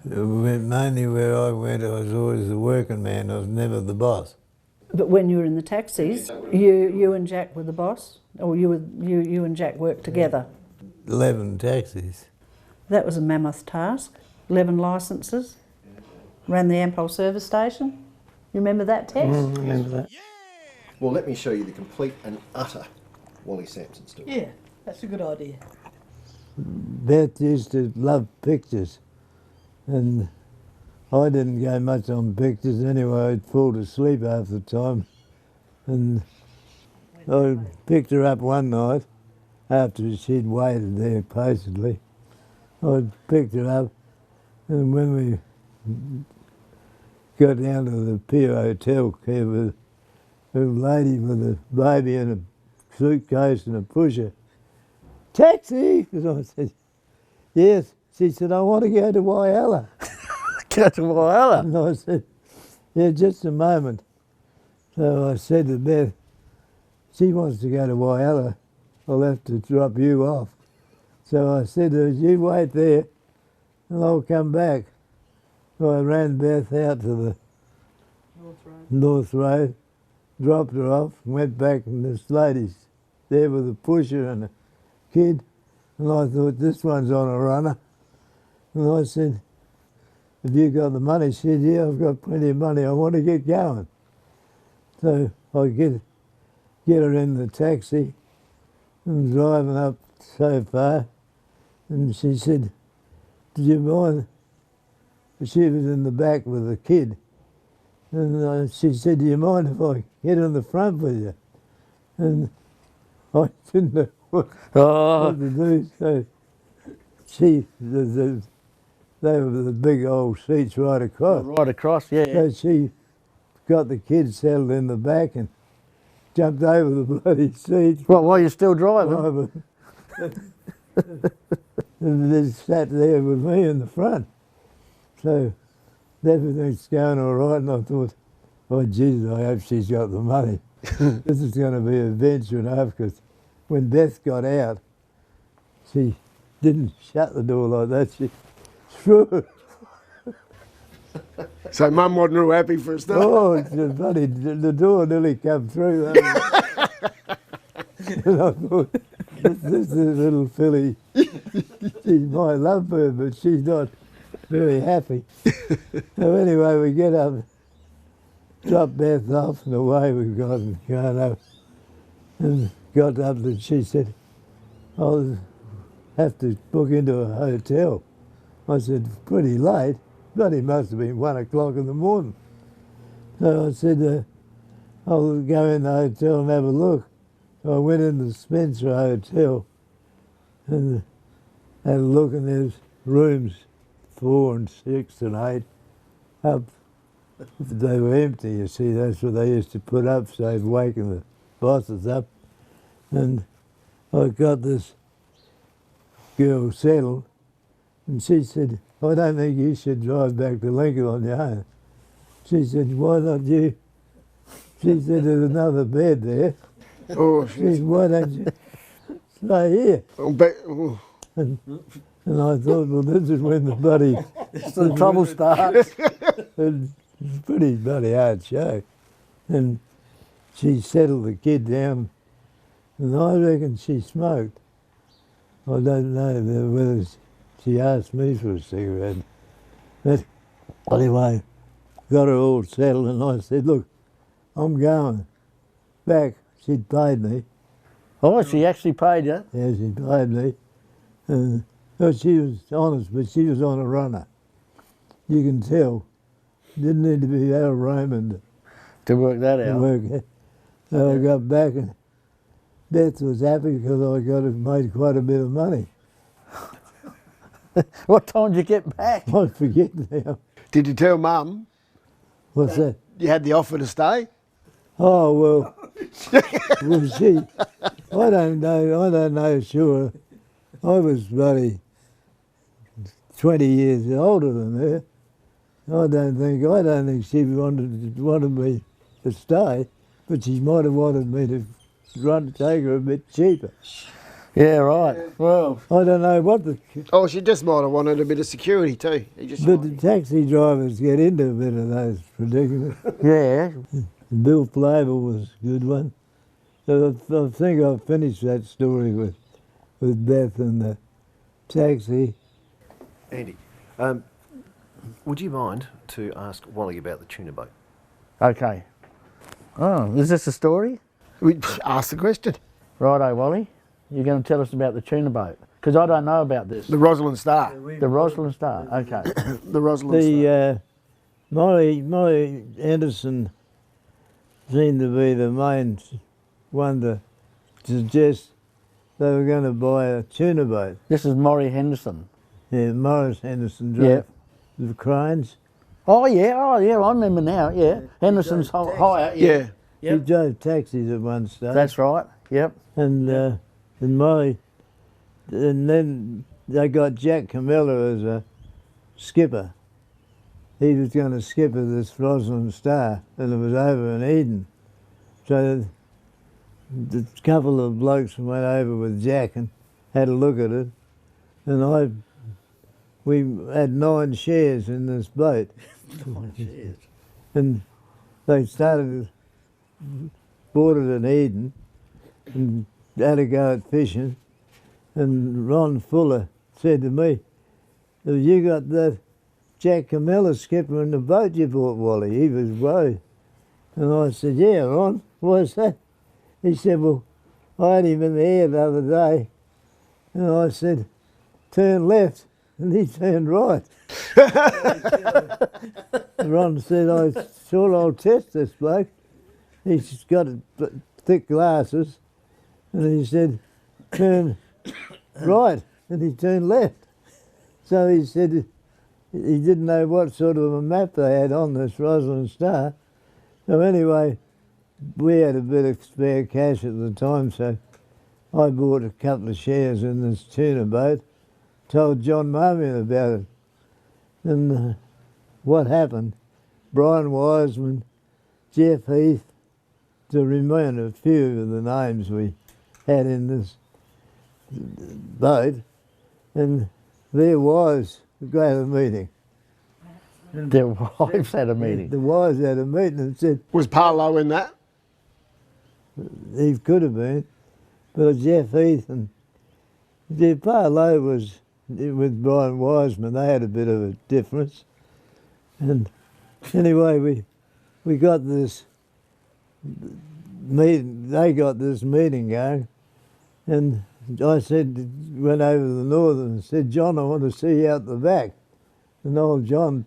Mainly where I went, I was always the working man. I was never the boss. But when you were in the taxis, you and Jack were the boss, or you and Jack worked together. 11 taxis. That was a mammoth task. 11 licences. Ran the Ampol service station. You remember that, Tex? I remember that. Well, let me show you the complete and utter Wally Sampson story. Yeah, that's a good idea. Beth used to love pictures, and I didn't go much on pictures anyway. I'd fall asleep half the time, and I picked her up one night after she'd waited there patiently. I picked her up, and when we got down to the Pier Hotel, there was a lady with a baby and a suitcase and a pusher. Taxi! And I said, yes. She said, I want to go to Wyalla. Go to Wyalla? And I said, yeah, just a moment. So I said to Beth, she wants to go to Wyalla. I'll have to drop you off. So I said to her, you wait there and I'll come back. So I ran Beth out to the North Road, dropped her off, went back, and this lady's there with a pusher and a kid. And I thought, this one's on a runner. And I said, have you got the money? She said, yeah, I've got plenty of money. I want to get going. So I get her in the taxi and driving up so far. And she said, do you mind? She was in the back with a kid. And she said, do you mind if I get in the front with you? And I didn't know what to do. So they were the big old seats right across. Right across, yeah. So she got the kids settled in the back and jumped over the bloody seats. What, while you're still driving? And they sat there with me in the front. So everything's going all right, and I thought, oh, Jesus, I hope she's got the money. This is going to be an adventure enough, because when Beth got out, she didn't shut the door like that. She threw it. So Mum wasn't real happy for a start? Oh, the door nearly come through. And I thought, this is a little filly. She might love her, but she's not very happy. So anyway, we get up, drop Beth off, and away we've gone up. And got up, and she said, I'll have to book into a hotel. I said, pretty late. Bloody must have been 1 o'clock in the morning. So I said, I'll go in the hotel and have a look. So I went in the Spencer Hotel and had a look, and there's rooms 4 and 6 and 8 up. They were empty, you see. That's what they used to put up, so they'd waken the bosses up. And I got this girl settled, and she said, I don't think you should drive back to Lincoln on your own. She said, why not you? She said, there's another bed there. Oh, she said, why don't you stay here? And I thought, well, this is when the the trouble starts. It's a pretty bloody hard show. And she settled the kid down, and I reckon she smoked. I don't know whether she asked me for a cigarette. But anyway, got her all settled, and I said, look, I'm going back. She'd paid me. Oh, she actually paid you? Yeah, she paid me. And she was honest, but she was on a runner. You can tell. Didn't need to be out of Raymond to work that out. So I got back, and Beth was happy because I made quite a bit of money. What time did you get back? I forget now. Did you tell Mum? What's that? You had the offer to stay? Oh, well, I don't know, sure. I was bloody 20 years older than her. I don't think she wanted me to stay, but she might have wanted me to take her a bit cheaper. Yeah, right. Well, I don't know what Oh, she just might have wanted a bit of security too. He just but the taxi drivers get into a bit of those predicaments. yeah. Bill Flavor was a good one. So I think I've finished that story with Beth and the taxi. Andy, would you mind to ask Wally about the tuna boat? Okay. Oh, is this a story? we asked the question. Righto, Wally. You're going to tell us about the tuna boat? Because I don't know about this. The Rosalind Star. The Rosalind Star. Okay. The Rosalind Star. The Molly Anderson seemed to be the main one to suggest they were going to buy a tuna boat. This is Maury Henderson. Yeah, Morris Henderson drove the cranes. Oh yeah, I remember now. Yeah, Henderson's hire. Yeah. He Yep. drove taxis at one stage. That's right. Yep. And Molly, and then they got Jack Camilla as a skipper. He was going to skipper this Rosalind Star, and it was over in Eden. So the couple of blokes went over with Jack and had a look at it, and we had 9 shares in this boat. 9 shares. And they bought it in Eden and had a go at fishing. And Ron Fuller said to me, "Have you got that Jack Camilla skipper in the boat you bought, Wally?" He was worried. And I said, "Yeah, Ron, what's that?" He said, "Well, I had him in the air the other day." And I said, "Turn left." And he turned right. Ron said, I'll test this bloke. He's got thick glasses. And he said, turn right. And he turned left. So he said he didn't know what sort of a map they had on this Rosalind Star. So anyway, we had a bit of spare cash at the time, so I bought a couple of shares in this tuna boat. Told John Marmion about it. And what happened, Brian Wiseman, Jeff Heath, to remain a few of the names we had in this boat, and their wives had a meeting. Their wives had a meeting. The wives had a meeting and said, Was Parlow in that? he could have been, but Jeff Heath and Parlow was with Brian Wiseman. They had a bit of a difference. And anyway, we got this meeting, they got this meeting going, and I went over to the Northern and said, "John, I want to see you out the back." And old John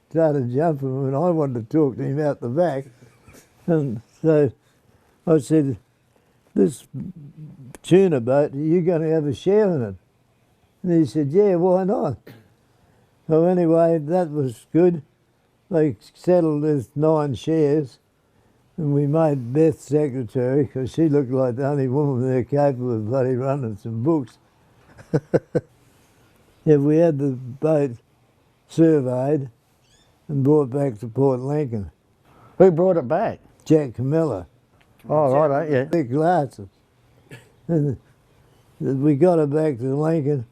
started jumping and I wanted to talk to him out the back. And so I said, "This tuna boat, are you going to have a share in it?" And he said, "Yeah, why not?" So anyway, that was good. They settled with 9 shares, and we made Beth secretary because she looked like the only woman there capable of bloody running some books. Yeah, we had the boat surveyed and brought back to Port Lincoln. Who brought it back? Jack Camilla. Oh, right, yeah. Thick glasses. And we got her back to Lincoln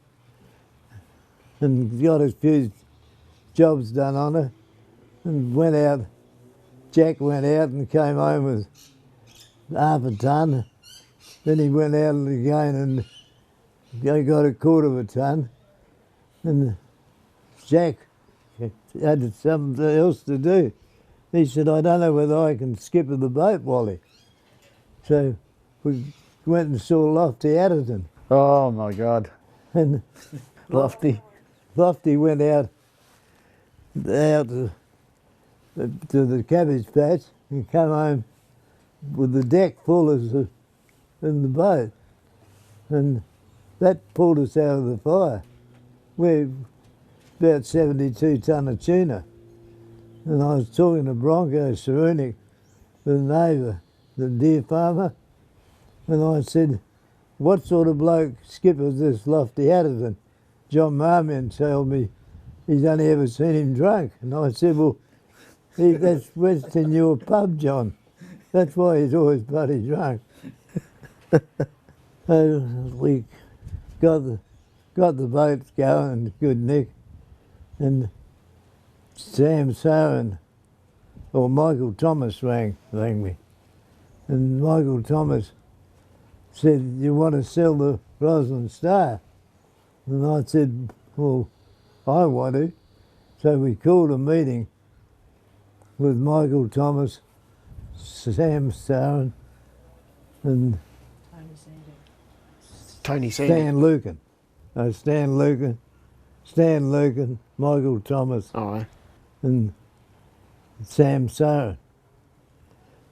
and got a few jobs done on her and went out. Jack went out and came home with half a ton. Then he went out again and got a quarter of a ton. And Jack had something else to do. He said, "I don't know whether I can skipper the boat, Wally." So we went and saw Lofty Adderton. Oh my God. And Lofty. Lofty went out to the cabbage patch and came home with the deck full in the boat. And that pulled us out of the fire. We're about 72 tonne of tuna. And I was talking to Bronco Sarunic, the neighbour, the deer farmer, and I said, "What sort of bloke skippers this Lofty Adderton?" John Marmion told me he's only ever seen him drunk. And I said, "Well, that's Western York pub, John. That's why he's always bloody drunk." So we got the boat going, good nick, and Sam Sarin, or Michael Thomas rang me, and Michael Thomas said, "You want to sell the Roslyn Star?" And I said, "Well, I want to." So we called a meeting with Michael Thomas, Sam Sarin, and Tony Sandy. Stan Lucan, Michael Thomas, Aye. and Sam Sarin.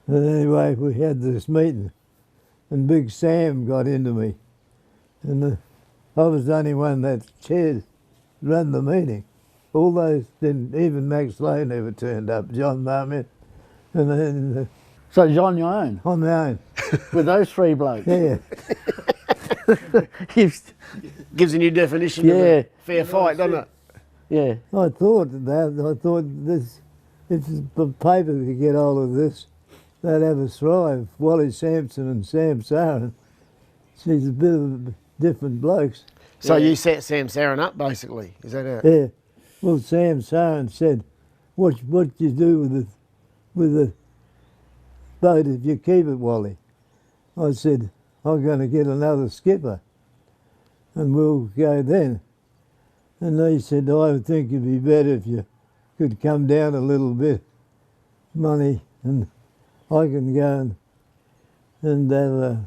And anyway, we had this meeting, and Big Sam got into me, and I was the only one that ran the meeting. All those didn't, even Max Lowe never turned up, John Marmot, and then So you're on your own on my own. with those three blokes. Yeah, Gives a new definition of Yeah. a fair fight, doesn't it? Yeah. I thought this, if the paper could get hold of this, they'd have a thrive. Wally Sampson and Sam Sarin. She's a bit of different blokes. So you set Sam Sarin up, basically. Is that it? Yeah. Well, Sam Sarin said, what you do with the boat if you keep it, Wally? I said, I'm going to get another skipper, and we'll go then. And they said, I think it'd be better if you could come down a little bit, money, and I can go and have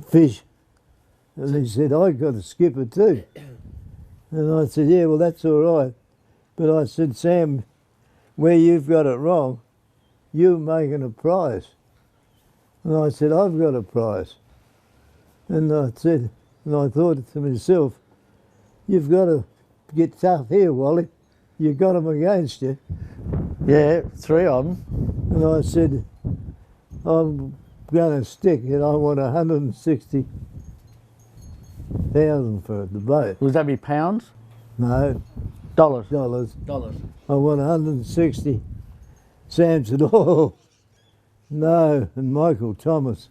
fish. And he said, I got a skipper too. And I said, yeah, well, that's all right. But I said, Sam, where you've got it wrong, you're making a prize. And I said, I've got a prize. And I said, and I thought to myself, you've got to get tough here, Wally. You got them against you. Yeah, three of them. And I said, I'm going to stick it. I want 160,000 for the boat. Would that be pounds? No, Dollars. dollars. Dollars. I want 160. Sam said, oh, no. And Michael Thomas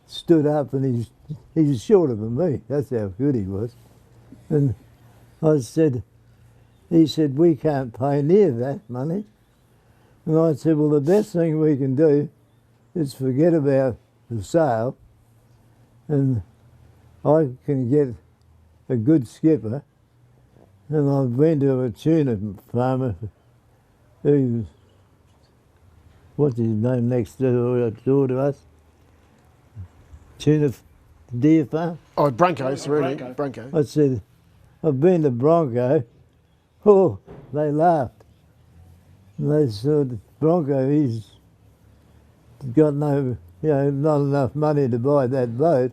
stood up, and he's shorter than me. That's how good he was. And I said, he said, we can't pay near that money. And I said, well, the best thing we can do is forget about the sale, and I can get a good skipper. And I've been to a tuna farmer who's, what's his name, next door to us? Tuna deer farm. Oh, Broncos, really. Bronco. I said, I've been to Bronco. Oh, they laughed. And they said, Bronco, he's got no, not enough money to buy that boat.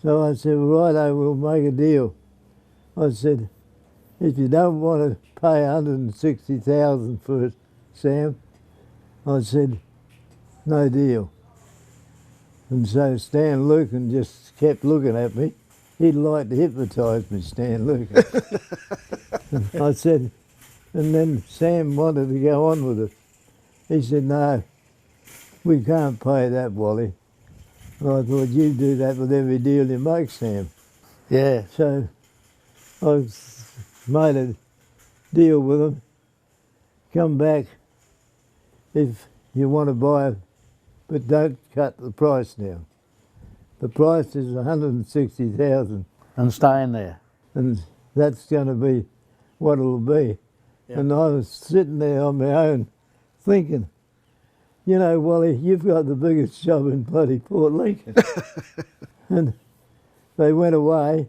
So I said, well, righto, we'll make a deal. I said, if you don't want to pay 160,000 for it, Sam, I said, no deal. And so Stan Lucan just kept looking at me. He'd like to hypnotise me, Stan Lucan. I said, and then Sam wanted to go on with it. He said, no, we can't pay that, Wally. And I thought, you do that with every deal you make, Sam. Yeah. So I made a deal with him. Come back if you want to buy it, but don't cut the price down. The price is 160,000, And staying there. and that's going to be what it'll be. Yeah. And I was sitting there on my own thinking, you know, Wally, you've got the biggest job in bloody Port Lincoln. And they went away,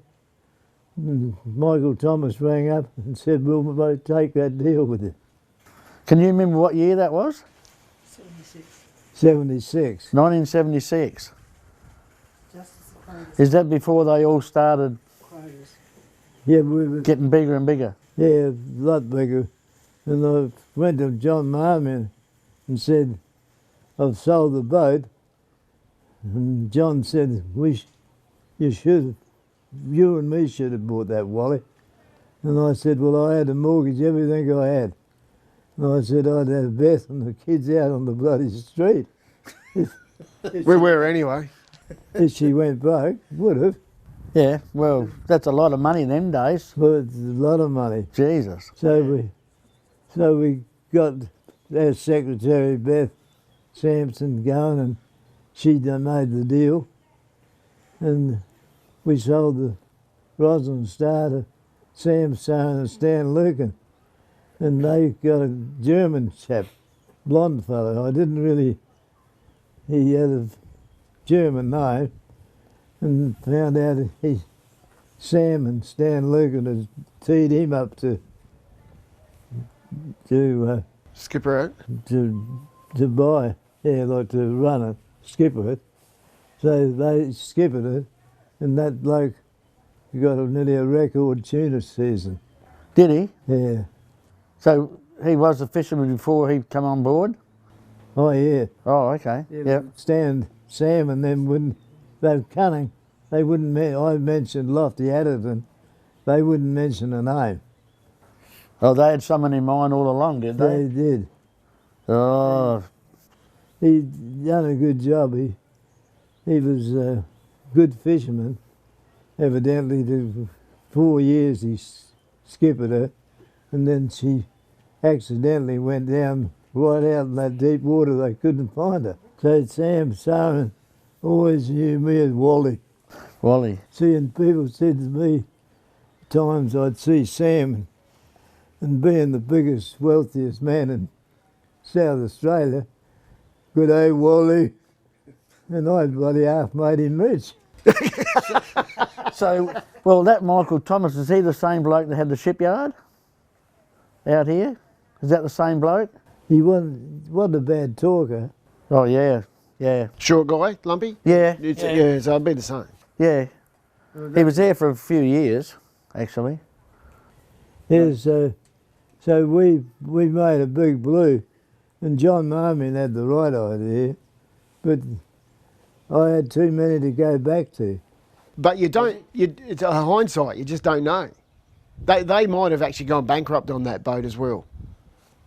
and Michael Thomas rang up and said, we'll both take that deal with you. Can you remember what year that was? 76. 1976. Is that before they all started Yeah, we were, getting bigger and bigger? yeah, a lot bigger. And I went to John Marmon and said, I've sold the boat. And John said, you and me should have bought that, Wally. And I said, well, I had to mortgage everything I had. And I said, I'd have Beth and the kids out on the bloody street. We were anyway. if she went broke, would have. Yeah, well, that's a lot of money them days. But it's a lot of money. Jesus. So we got our secretary Beth Sampson going, and she done made the deal, and we sold the Roslyn Star to Sam Sohn and Stan Lucan, and they got a German chap, blonde fellow. I didn't really. He had a German name, and found out Sam and Stan Lucan had teed him up to Skipper out. to buy, like to run it, skipper it. So they skippered it, and that bloke got nearly a record tuna season. Did he? Yeah. So he was a fisherman before he come on board? Oh yeah. Oh, okay. Yep. Sam and them wouldn't. They were cunning. They wouldn't. I mentioned Lofty Adderton. They wouldn't mention a name. Oh, they had someone in mind all along, did they? They did. Oh, He done a good job. He was a good fisherman. Evidently, for 4 years he skippered her, and then she accidentally went down right out in that deep water. They couldn't find her. So Sam Sohn always knew me as Wally. Wally. Seeing people said to me, times I'd see Sam, and being the biggest, wealthiest man in South Australia, good day, Wally. And I bloody half made him rich. So, well, that Michael Thomas, is he the same bloke that had the shipyard out here? Is that the same bloke? He wasn't a bad talker. Oh, yeah, yeah, Short guy, lumpy. yeah, Yeah, so I'd be the same. yeah. He was there for a few years, actually. Yeah, so we made a big blue, and John Marmion had the right idea, but I had too many to go back to. But you don't. It's a hindsight. You just don't know. They might have actually gone bankrupt on that boat as well.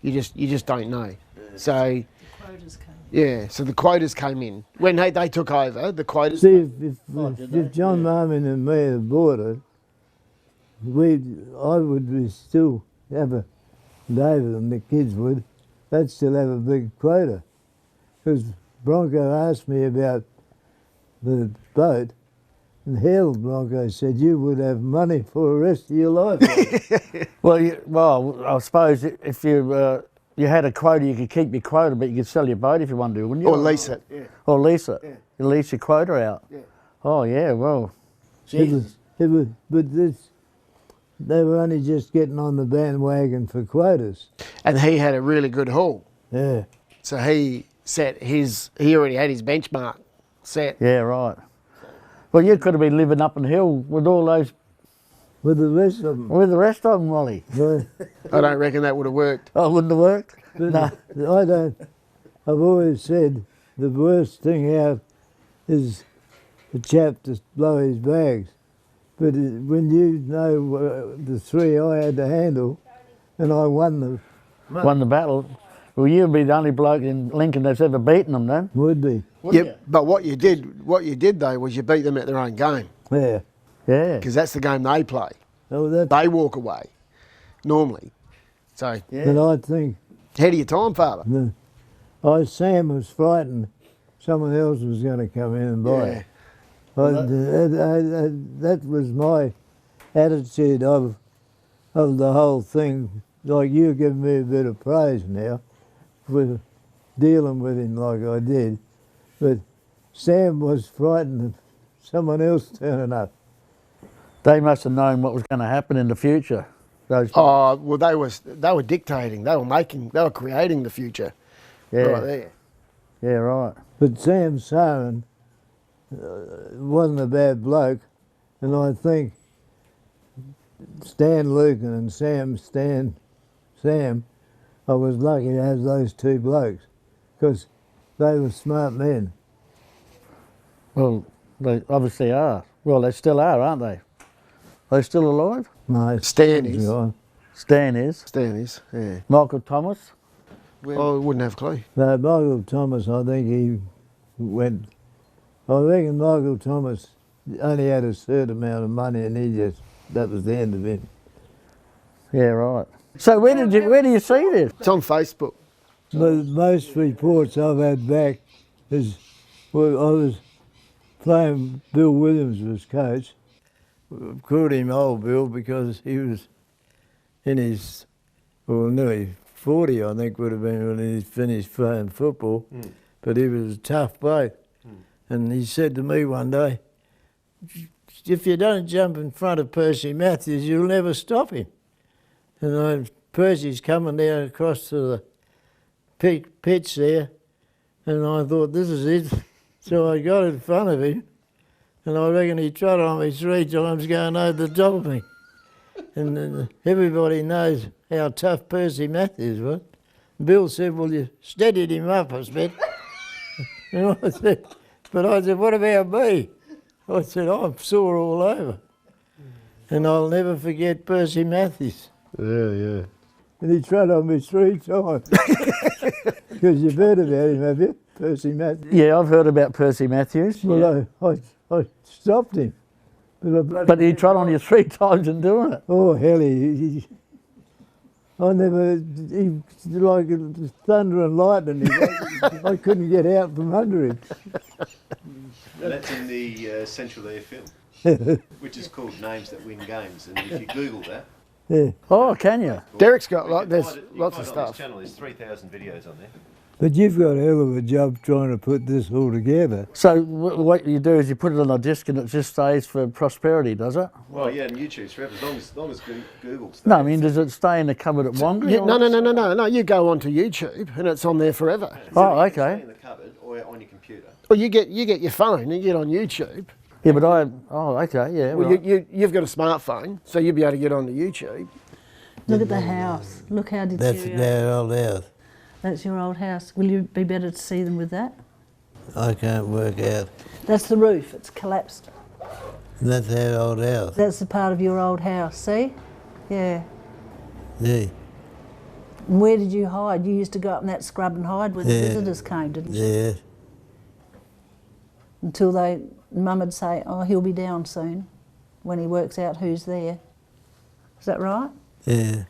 You just don't know. So Quotas came. yeah. So the quotas came in when they took over. The quotas. See, if John Marmion and me had bought it, I would still have a, David and the kids would, they'd still have a big quota. Because Bronco asked me about the boat, and hell, Bronco said, you would have money for the rest of your life. Well, I suppose if you had a quota, you could keep your quota, but you could sell your boat if you wanted to, wouldn't you? Or lease it. Yeah. Or lease it. Yeah. You lease your quota out. Yeah. Oh, yeah, well. But they were only just getting on the bandwagon for quotas. And he had a really good haul. Yeah. So he already had his benchmark set. Yeah, right. Well, you could have been living up on the hill with all those, With the rest of them. with the rest of them, Wally. But, I don't reckon that would have worked. Oh, wouldn't have worked? but I've always said the worst thing out is the chap to blow his bags. But when you know the three I had to handle, and I won them, Won the battle. Well, you'd be the only bloke in Lincoln that's ever beaten them then. would be. Yeah, but what you did though was you beat them at their own game, Yeah. Yeah. because that's the game they play. Oh, that. They walk away normally. So But I think ahead of your time, father. Sam was frightened someone else was going to come in and buy Yeah. it. That was my attitude of the whole thing. Like you giving me a bit of praise now for dealing with him like I did, but Sam was frightened of someone else turning up. They must have known what was going to happen in the future. Those, Oh well, they were dictating. They were creating the future. yeah, Right there. yeah, right. But Sam Sohn wasn't a bad bloke, and I think Stan Lucan and Sam, I was lucky to have those two blokes, because they were smart men. Well, they obviously are. Well, they still are, aren't they? Are they still alive? No, Stan is. gone. Stan is. Stan is. Yeah. Michael Thomas. I wouldn't have a clue. No, Michael Thomas, I think he went I reckon Michael Thomas only had a certain amount of money and that was the end of him. Yeah, right. So where do you see this? It's on Facebook. Most reports I've had back is, well, I was playing, Bill Williams was coach. We called him Old Bill because he was in his, well, nearly 40, I think would have been when he finished playing football, but he was a tough bloke. And he said to me one day, if you don't jump in front of Percy Matthews, you'll never stop him. And Percy's coming down across to the pitch there, and I thought, this is it. So I got in front of him, and I reckon he trotted on me 3 times going over the top of me. And everybody knows how tough Percy Matthews was. Bill said, well, you steadied him up a bit. And I said, what about me? I said, I'm sore all over. And I'll never forget Percy Matthews. Yeah. And he trotted on me 3 times. Because you've heard about him, have you? Percy Matthews. Yeah, I've heard about Percy Matthews. Well, I stopped him. But he trod on you 3 times in doing it. Oh, hell, he like thunder and lightning. I couldn't get out from under him. And that's in the Central Air film, which is called Names That Win Games. And if you Google that, Yeah. Oh, can you? Derek's got you can there's find it- you can lots find of it on this stuff. channel, there's 3,000 videos on there. But you've got a hell of a job trying to put this all together. So what you do is you put it on a disc and it just stays for prosperity, does it? Well, yeah, and YouTube's forever, as long as Google stays. No, I mean, does it stay in the cupboard at Wonga? No. You go onto YouTube and it's on there forever. Oh, It can okay. stay in the cupboard or on your computer. Well, you get your phone and you get on YouTube. Yeah, but okay, yeah. Well, right. you've got a smartphone, so you'll be able to get onto YouTube. Look at the house. Look how That's deteriorated. their old house. That's your old house. Will you be better to see them with that? I can't work out. That's the roof. It's collapsed. That's their old house. That's the part of your old house. See? Yeah. Yeah. And where did you hide? You used to go up in that scrub and hide when the visitors came, didn't you? Yeah. Until Mum would say, oh, he'll be down soon, when he works out who's there. Is that right? Yeah.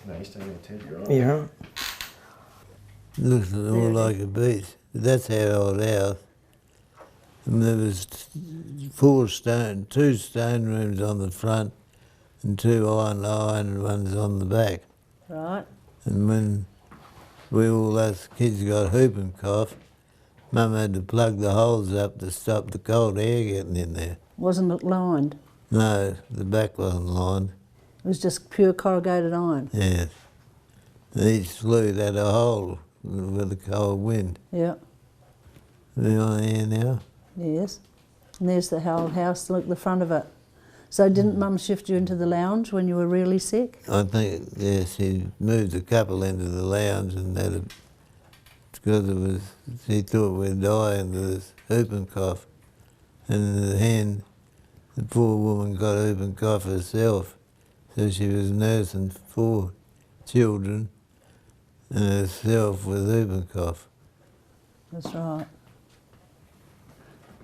No, he's taking a tent, you're right. Yeah. Looks all like a beach. That's our old house. And there was 2 stone rooms on the front and 2 iron ones on the back. Right. And when all us kids got whooping cough, Mum had to plug the holes up to stop the cold air getting in there. Wasn't it lined? No, the back wasn't lined. It was just pure corrugated iron. Yes. And each flue had a hole with a cold wind. Yeah. Are you on here now? Yes. And there's the old house. Look, the front of it. So didn't Mum shift you into the lounge when you were really sick? I think, yes, she moved a couple into the lounge and because she thought we'd die of this whooping cough. And in the end, the poor woman got whooping cough herself. So she was nursing 4 children and herself with whooping cough. That's right.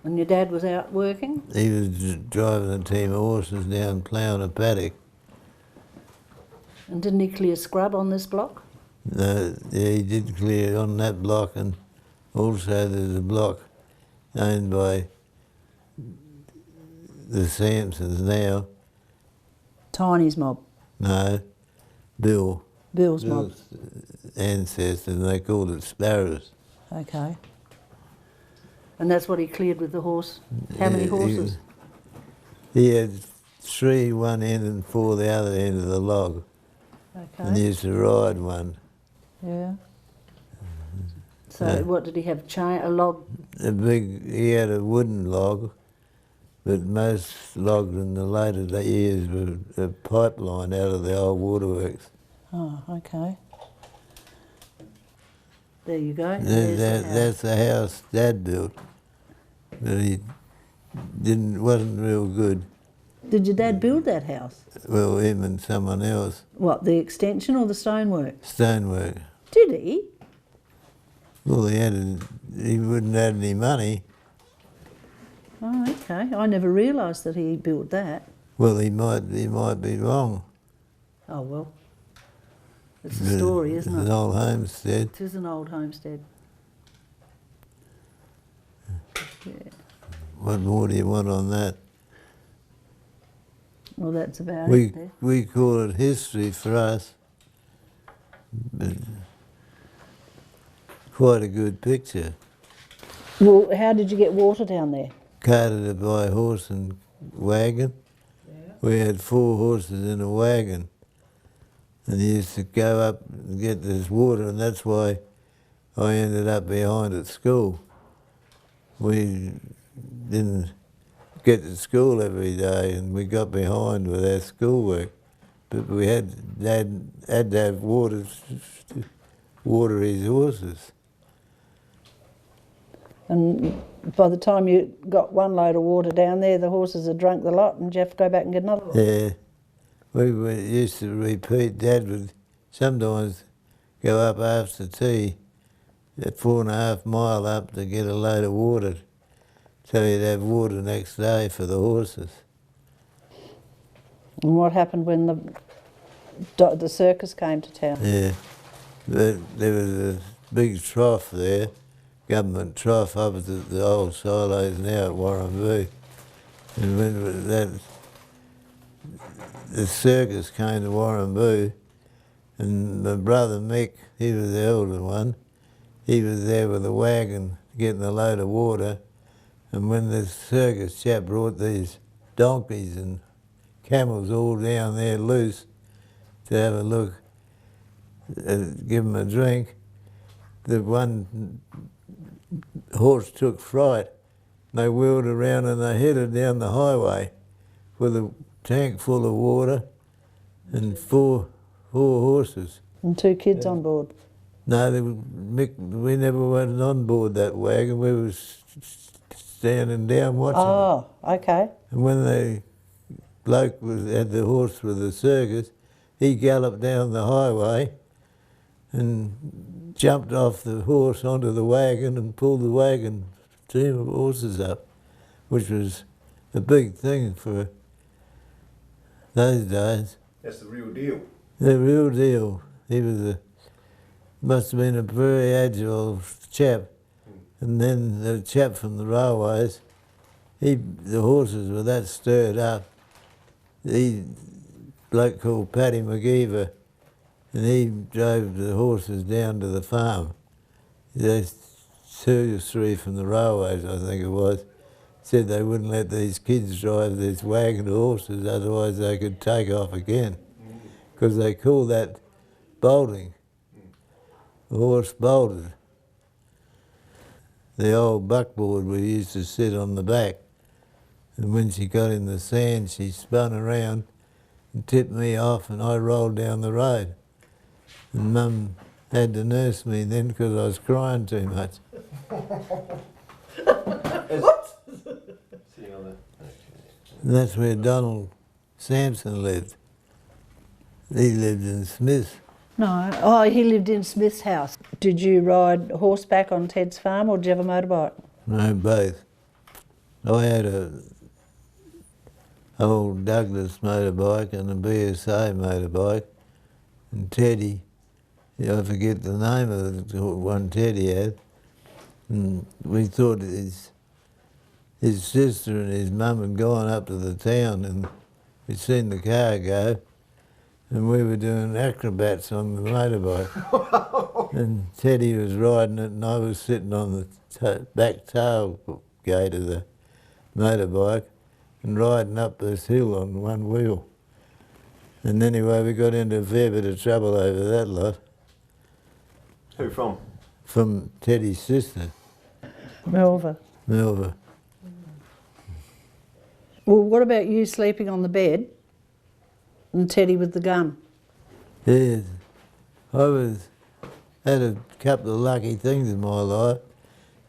And your dad was out working? He was driving a team of horses down ploughing a paddock. And didn't he clear scrub on this block? No, yeah, he did clear on that block, and also there's a block owned by the Sampsons now. Tiny's mob. No, Bill's Bill's mob. ancestors, and they called it Sparrows. Okay. And that's what he cleared with the horse. How many horses? He had 3 one end and 4 the other end of the log, and he Okay. used to ride one. Yeah. So what did he have? A log? He had a wooden log, but most logs in the later years were a pipeline out of the old waterworks. Oh, okay. There you go. There's the house. That's the house Dad built, but he wasn't real good. Did your dad build that house? Well, him and someone else, What, the extension or the stonework? stonework. Did he? Well, he wouldn't have any money. Oh, okay. I never realised that he built that. Well, he might be wrong. Oh, well. It's a story, isn't It's it? an old homestead. It is an old homestead. Yeah. What more do you want on that? Well, that's about it there. We call it history for us. But quite a good picture. Well, how did you get water down there? Carted it by horse and wagon. Yeah. We had 4 horses in a wagon. And he used to go up and get this water, and that's why I ended up behind at school. We didn't get to school every day, and we got behind with our schoolwork. But we had to have water to water his horses. And by the time you got one load of water down there, the horses had drunk the lot, and you have to go back and get another lot. Yeah. We used to repeat. Dad would sometimes go up after tea at 4.5 mile up to get a load of water, so he'd have water next day for the horses. And what happened when the circus came to town? Yeah. There was a big trough there, government trough opposite the old silos now at Warramboo. And when the circus came to Warramboo, and my brother Mick, he was the elder one, he was there with a wagon getting a load of water, and when the circus chap brought these donkeys and camels all down there loose to have a look, give them a drink, the one horse took fright. They wheeled around and they headed down the highway with a tank full of water and four horses. And 2 kids on board. No, we never went on board that wagon. We were standing down watching it. Oh, okay. And when the bloke had the horse with the circus, he galloped down the highway and jumped off the horse onto the wagon and pulled the wagon team of horses up, which was a big thing for those days. That's the real deal. The real deal. He was must have been a very agile chap. And then the chap from the railways, the horses were that stirred up. Bloke called Paddy McGeever, and he drove the horses down to the farm. There's 2 or 3 from the railways, I think it was, said they wouldn't let these kids drive this wagon of horses, otherwise they could take off again. Because they call that bolting. The horse bolted. The old buckboard we used to sit on the back, and when she got in the sand, she spun around and tipped me off, and I rolled down the road. And Mum had to nurse me then because I was crying too much. And that's where Donald Sampson lived. He lived in Smith. No. Oh, he lived in Smith's house. Did you ride horseback on Ted's farm, or did you have a motorbike? No, both. I had a old Douglas motorbike and a BSA motorbike, and Teddy, I forget the name of the one Teddy had, and we thought his sister and his mum had gone up to the town, and we'd seen the car go, and we were doing acrobats on the motorbike. And Teddy was riding it, and I was sitting on the back tailgate of the motorbike and riding up this hill on one wheel. And anyway, we got into a fair bit of trouble over that lot. Who from? From Teddy's sister, Melva. Melva. Well, what about you sleeping on the bed and Teddy with the gun? Yes, I had a couple of lucky things in my life,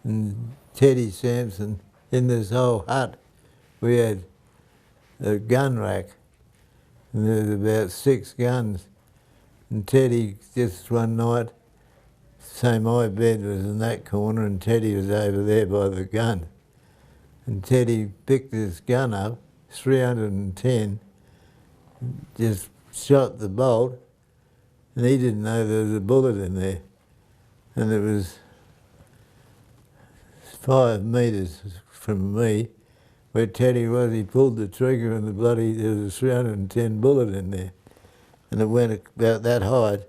and Teddy Sampson, in this whole hut, we had a gun rack, and there was about 6 guns, and Teddy just one night So my bed was in that corner and Teddy was over there by the gun. And Teddy picked his gun up, 310, just shot the bolt, and he didn't know there was a bullet in there. And it was 5 metres from me, where Teddy was. He pulled the trigger and there was a 310 bullet in there. And it went about that height,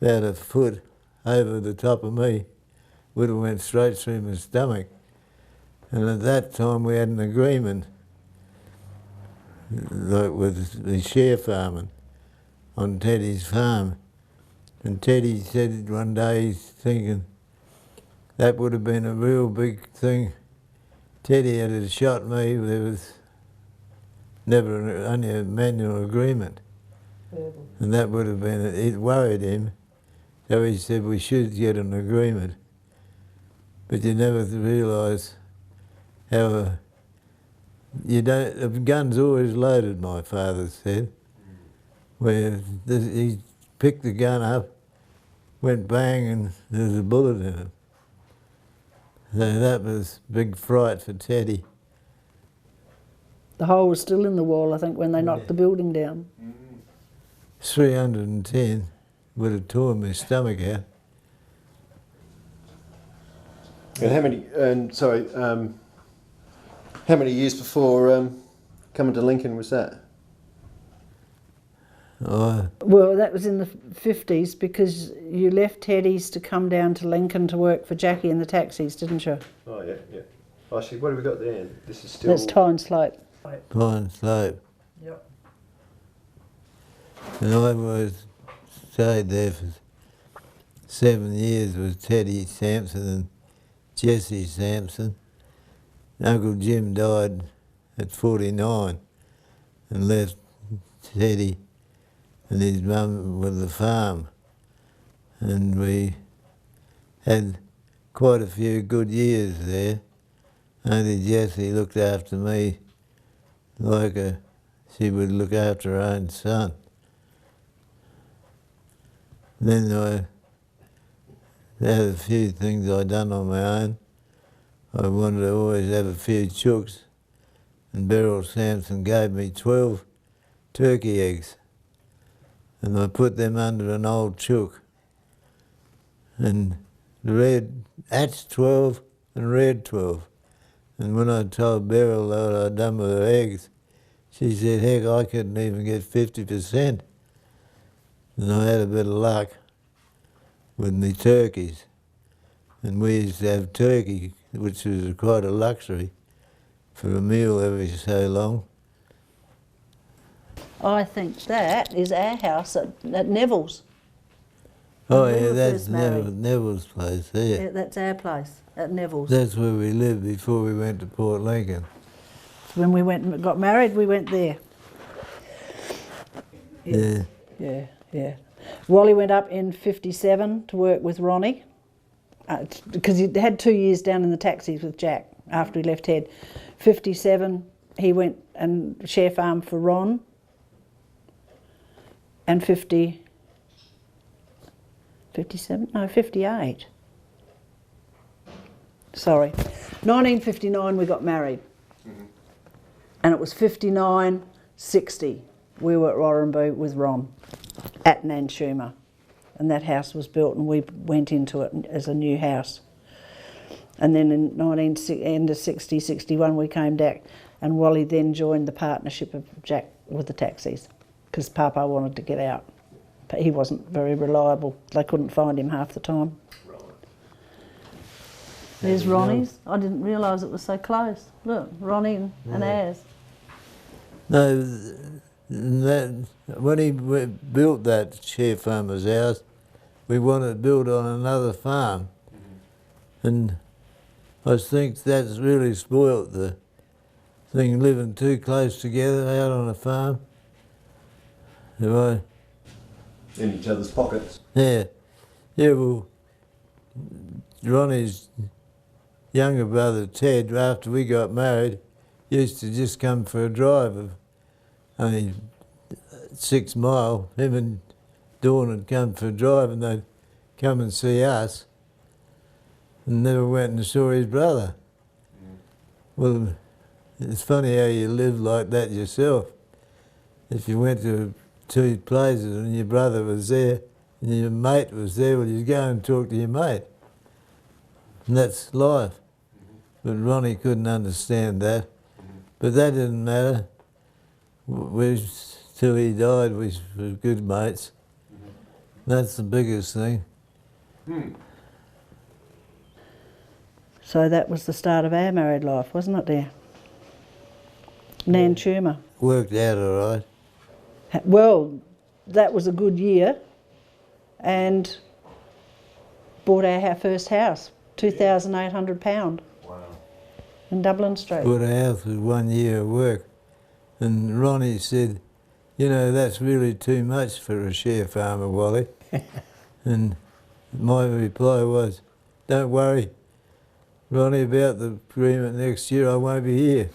about a foot over the top of me. Would have went straight through my stomach. And at that time we had an agreement, like with the share farming on Teddy's farm. And Teddy said one day, he's thinking, that would have been a real big thing. Teddy had shot me, there was never only a manual agreement. And that would have been, it worried him. So he said we should get an agreement. But you never realise how you don't, the gun's always loaded, my father said. Where he picked the gun up, went bang, and there was a bullet in it. So that was a big fright for Teddy. The hole was still in the wall, I think, when they knocked the building down. 310 would have torn my stomach out. And how many years before coming to Lincoln was that? Oh, Well, that was in the 50s because you left Teddy's to come down to Lincoln to work for Jackie in the taxis, didn't you? Oh, yeah, yeah. Oh, see, what have we got there? This is still... That's Tyne Slope. Pine Slope. Yep. And I stayed there for 7 years with Teddy Sampson and Jessie Sampson. Uncle Jim died at 49 and left Teddy and his mum with the farm. And we had quite a few good years there. Only Jessie looked after me like she would look after her own son. Then I had a few things I'd done on my own. I wanted to always have a few chooks, and Beryl Sampson gave me 12 turkey eggs, and I put them under an old chook. And red hatched 12 and red 12. And when I told Beryl what I'd done with her eggs, she said, heck, I couldn't even get 50%. And I had a bit of luck with the turkeys. And we used to have turkey, which was quite a luxury, for a meal every so long. I think that is our house at Neville's. Oh we yeah, were that's first married. Neville's place there. Yeah, that's our place at Neville's. That's where we lived before we went to Port Lincoln. When we went and got married, we went there. Yeah. Yeah, yeah. Wally went up in 57 to work with Ronnie, because he had 2 years down in the taxis with Jack after he left Head. 57, he went and share farm for Ron. And 58. Sorry. 1959 we got married. And it was 59, 60. We were at Warramboo with Ron at Nansuma. And that house was built and we went into it as a new house. And then in end of 60, 61 we came back and Wally then joined the partnership of Jack with the taxis because Papa wanted to get out. But he wasn't very reliable. They couldn't find him half the time. Right. There's Ronnie's. I didn't realise it was so close. Look, Ronnie and ours. No, when he built that share farmer's house, we wanted to build on another farm. And I think that's really spoilt the thing, living too close together out on a farm. In each other's pockets. Yeah, well, Ronnie's younger brother Ted, after we got married, used to just come for a drive of only 6 mile. Him and Dawn would come for a drive and they'd come and see us and never went and saw his brother. Well, it's funny how you live like that yourself. If you went to two places and your brother was there and your mate was there, well, you'd go and talk to your mate. And that's life. But Ronnie couldn't understand that. But that didn't matter. Till he died, we were good mates. That's the biggest thing. So that was the start of our married life, wasn't it, dear? Nan tumour. Worked out all right. Well, that was a good year, and bought our first house, £2,800 in Dublin Street. Bought a house with 1 year of work. And Ronnie said, you know, that's really too much for a share farmer, Wally. And my reply was, don't worry, Ronnie, about the agreement next year, I won't be here.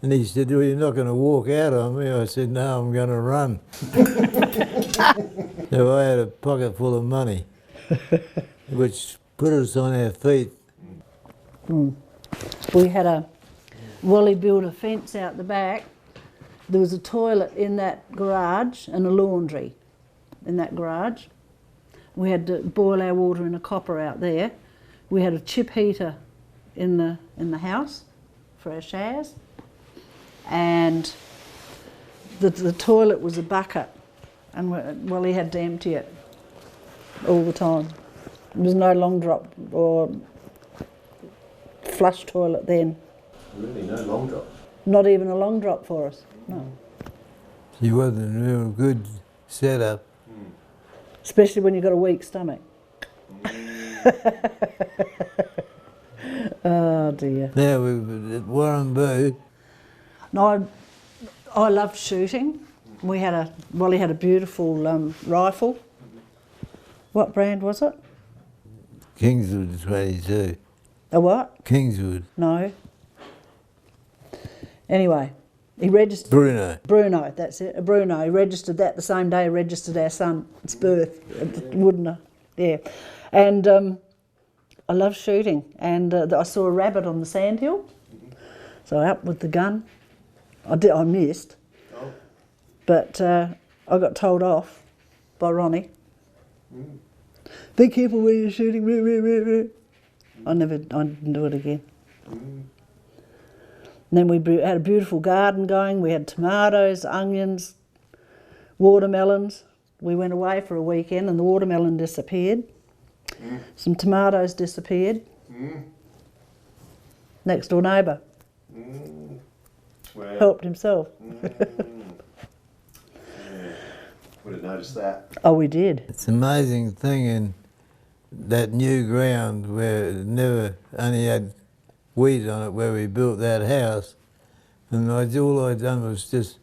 And he said, well, you're not going to walk out on me. I said, no, I'm going to run. So I had a pocket full of money, which put us on our feet. We had Wally built a fence out the back. There was a toilet in that garage and a laundry in that garage. We had to boil our water in a copper out there. We had a chip heater in the house for our showers, and the toilet was a bucket, and Wally had to empty it all the time. There was no long drop or flush toilet then. Really, no long drop. Not even a long drop for us. No. She wasn't a real good setup. Especially when you've got a weak stomach. Oh dear. Now we were at Warren Boof. No, I loved shooting. Wally had a beautiful rifle. What brand was it? Kingswood 22. A what? Kingswood. No. Anyway, he registered... Bruno, that's it. A Bruno. He registered that the same day he registered our son's birth, wouldn't I? Yeah. And I love shooting. And I saw a rabbit on the sandhill. So out with the gun. I missed. Oh. But I got told off by Ronnie. Be careful where you're shooting. I didn't do it again. And then we had a beautiful garden going. We had tomatoes, onions, watermelons. We went away for a weekend and the watermelon disappeared. Some tomatoes disappeared. Next door neighbour helped himself. Would have noticed that. Oh, we did. It's an amazing thing in that new ground where it never only had wheat on it where we built that house. And all I'd done was just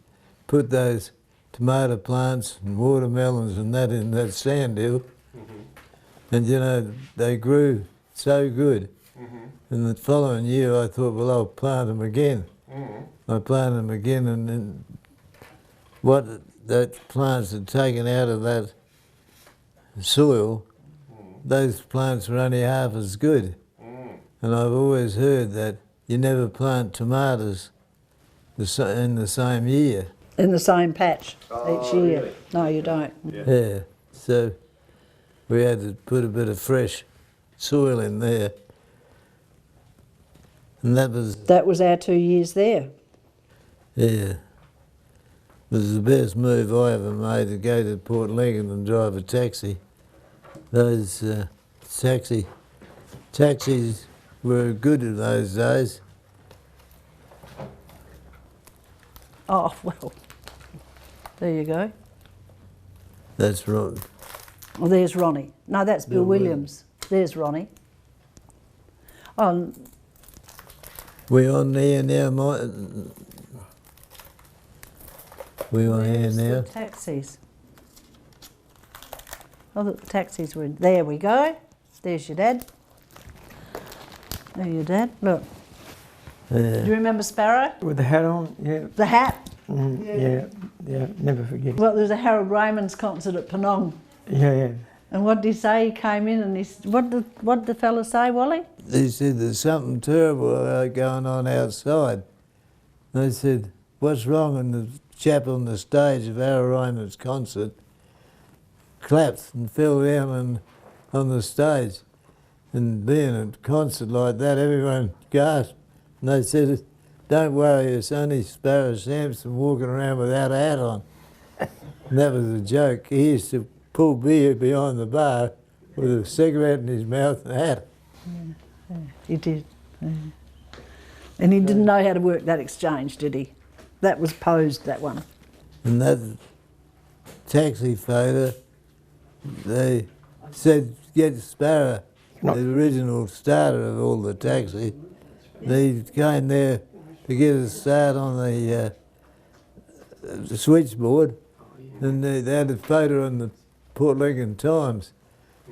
put those tomato plants and watermelons and that in that sandhill. And you know, they grew so good. And the following year I thought, well, I'll plant them again. I planted them again, and then what that plants had taken out of that soil, those plants were only half as good. And I've always heard that you never plant tomatoes in the same year. In the same patch each year. Really? No, you don't. Yeah. So we had to put a bit of fresh soil in there. And That was our 2 years there. yeah. It was the best move I ever made, to go to Port Lincoln and drive a taxi. Those taxis were good in those days. Oh, well, there you go. That's right. Well, there's Ronnie. No, that's Bill Williams. There's Ronnie. Oh, We on there now, Mike? We on here where's now? the taxis? Oh, look, the taxis were in. There we go. There's your dad. There your dad. Look. Do you remember Sparrow? With the hat on, yeah. The hat. Yeah, never forget. Well, there's a Harold Raymond's concert at Penong. Yeah, And what did he say? He came in and what did the fella say, Wally? He said, there's something terrible going on outside. And I said, what's wrong? And the chap on the stage of Araroyman's concert collapsed and fell down on the stage. And being at a concert like that, everyone gasped. And they said, don't worry, it's only Sparrow Sampson walking around without a hat on. And that was a joke. He used to pull beer behind the bar with a cigarette in his mouth and a hat. Yeah, he did. Yeah. And he didn't know how to work that exchange, did he? That was posed, that one. And that taxi photo, they said, get Sparrow, the original starter of all the taxi. They came there to get a start on the switchboard, and they had a photo in the Port Lincoln Times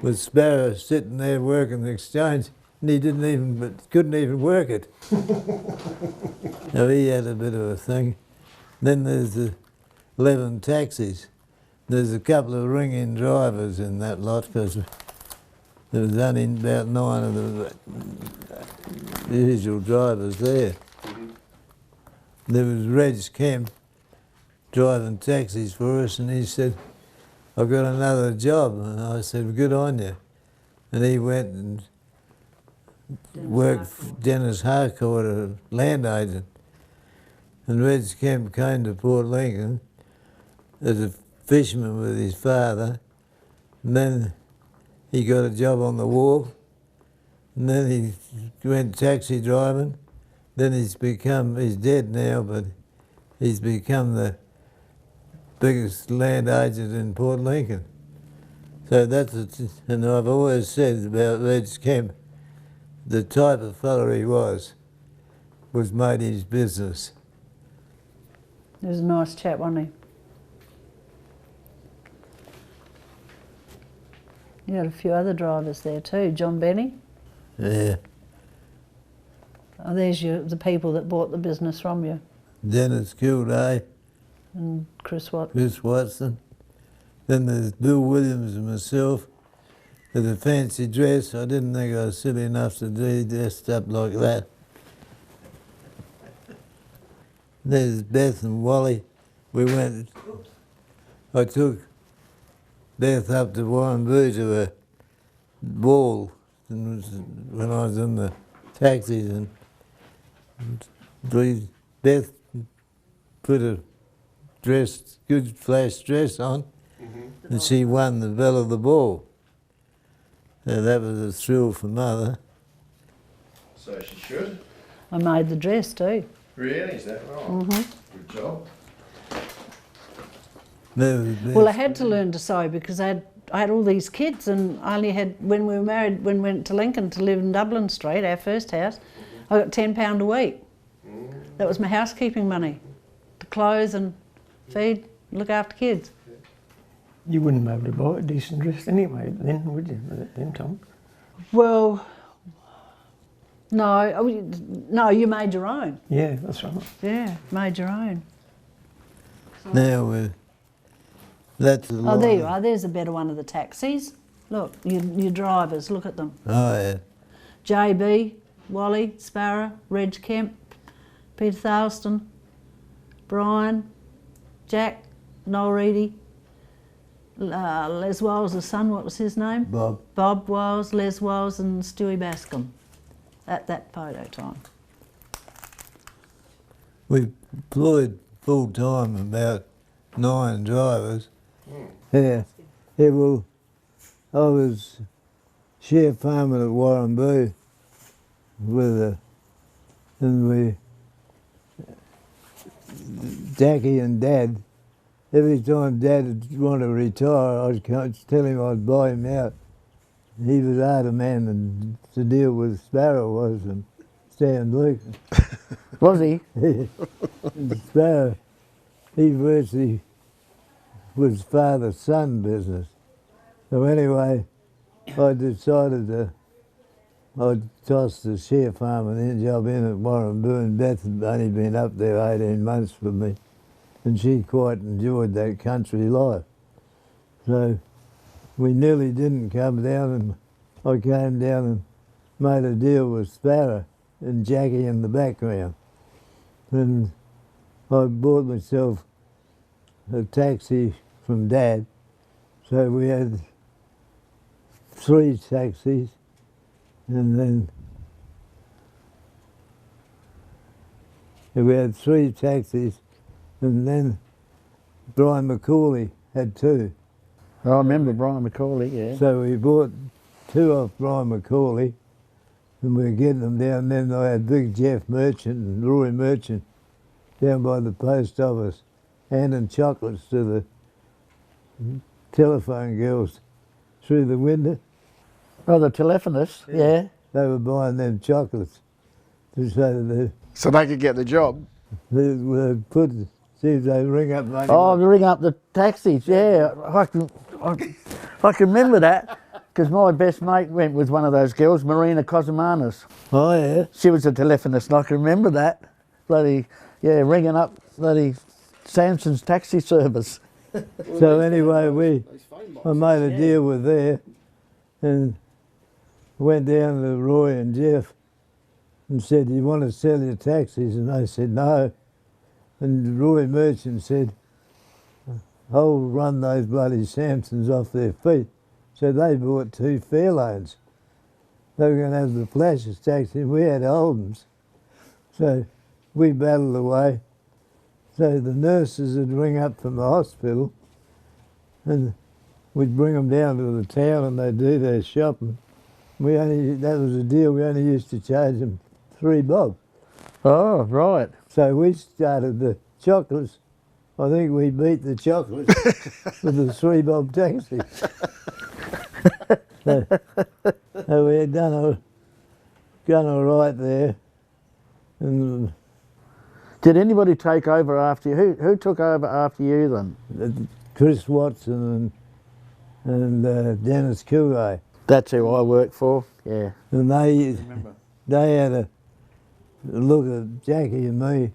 with Sparrow sitting there working the exchange, and he couldn't even work it. So he had a bit of a thing. Then there's the 11 taxis. There's a couple of ring-in drivers in that lot because there was only about 9 of the usual drivers there. There was Reg Kemp driving taxis for us, and he said, I've got another job. And I said, well, good on you. And he went and worked for Dennis Harcourt, a land agent. And Reg Kemp came to Port Lincoln as a fisherman with his father. And then he got a job on the wharf. And then he went taxi driving. Then he's dead now, but he's become the biggest land agent in Port Lincoln. So and I've always said about Reg Kemp, the type of fellow he was made his business. He was a nice chap, wasn't he? You had a few other drivers there too. John Benny. Yeah. Oh, there's the people that bought the business from you. Dennis Gilday. And Chris Watson. Chris Watson. Then there's Bill Williams and myself with a fancy dress. I didn't think I was silly enough to be dressed up like that. There's Beth and Wally. I took Beth up to Warrnambool to a ball when I was in the taxis, and Beth put a good flash dress on, and she won the bell of the ball. So that was a thrill for Mother. So she should. I made the dress too. Really? Is that right? Mm-hmm. Good job. Well, I had to learn to sew because I had all these kids, and I only had, when we were married, when we went to Lincoln to live in Dublin Street, our first house, I got £10 a week. That was my housekeeping money, to clothe and feed, look after kids. You wouldn't be able to buy a decent dress anyway then, would you, at them time? Well, no, you made your own. Yeah, that's right. Yeah, made your own. Now, that's the Oh, line. there you are. There's a better one of the taxis. Look, your drivers, look at them. Oh, yeah. JB, Wally, Sparrow, Reg Kemp, Peter Thaliston, Brian, Jack, Noel Reedy, Les Wiles' son, what was his name? Bob. Bob Wiles, Les Wiles and Stewie Bascom at that photo time. We employed full-time about 9 drivers. Yeah. Yeah, well, I was share farmer at Warrnambool and Jackie and Dad, every time Dad would want to retire, I'd tell him I'd buy him out. He was a harder man to deal with Sparrow was than Stan Luke. Was he? Sparrow, he virtually was father-son business. So anyway, I decided I'd toss the share farming job in at Warrnambool, and Beth had only been up there 18 months with me, and she quite enjoyed that country life. So we nearly didn't come down, and I came down and made a deal with Sparrow and Jackie in the background. And I bought myself a taxi from Dad. So we had 3 taxis, and then we had 3 taxis, and then Brian McCauley had 2. I remember Brian McCauley, yeah. So we bought 2 off Brian McCauley, and we were getting them down. Then I had Big Jeff Merchant and Roy Merchant down by the post office, handing chocolates to the telephone girls through the window. Oh, the telephonist, yeah. They were buying them chocolates to say So they could get the job. they put, see if they ring up money. Oh, ring up the taxis, yeah. I can remember that because my best mate went with one of those girls, Marina Cosimanis. Oh, yeah. She was a telephonist, and I can remember that. Bloody, yeah, ringing up bloody Sampson's taxi service. So anyway, I made a deal with there and went down to Roy and Jeff and said, you want to sell your taxis? And they said, no. And Roy Merchant said, I'll run those bloody Sampsons off their feet. So they bought 2 Fairlanes. They were going to have the Flashes taxi, and we had Oldhams. So we battled away. So the nurses would ring up from the hospital, and we'd bring them down to the town, and they'd do their shopping. That was the deal, we only used to charge them 3 bob. Oh, right. So we started the chocolates. I think we beat the chocolates with the 3 bob taxi. So we had done all right there. And Did anybody take over after you? Who took over after you then? Chris Watson and Dennis Kilray. That's who I worked for, yeah. And they had a look at Jackie and me,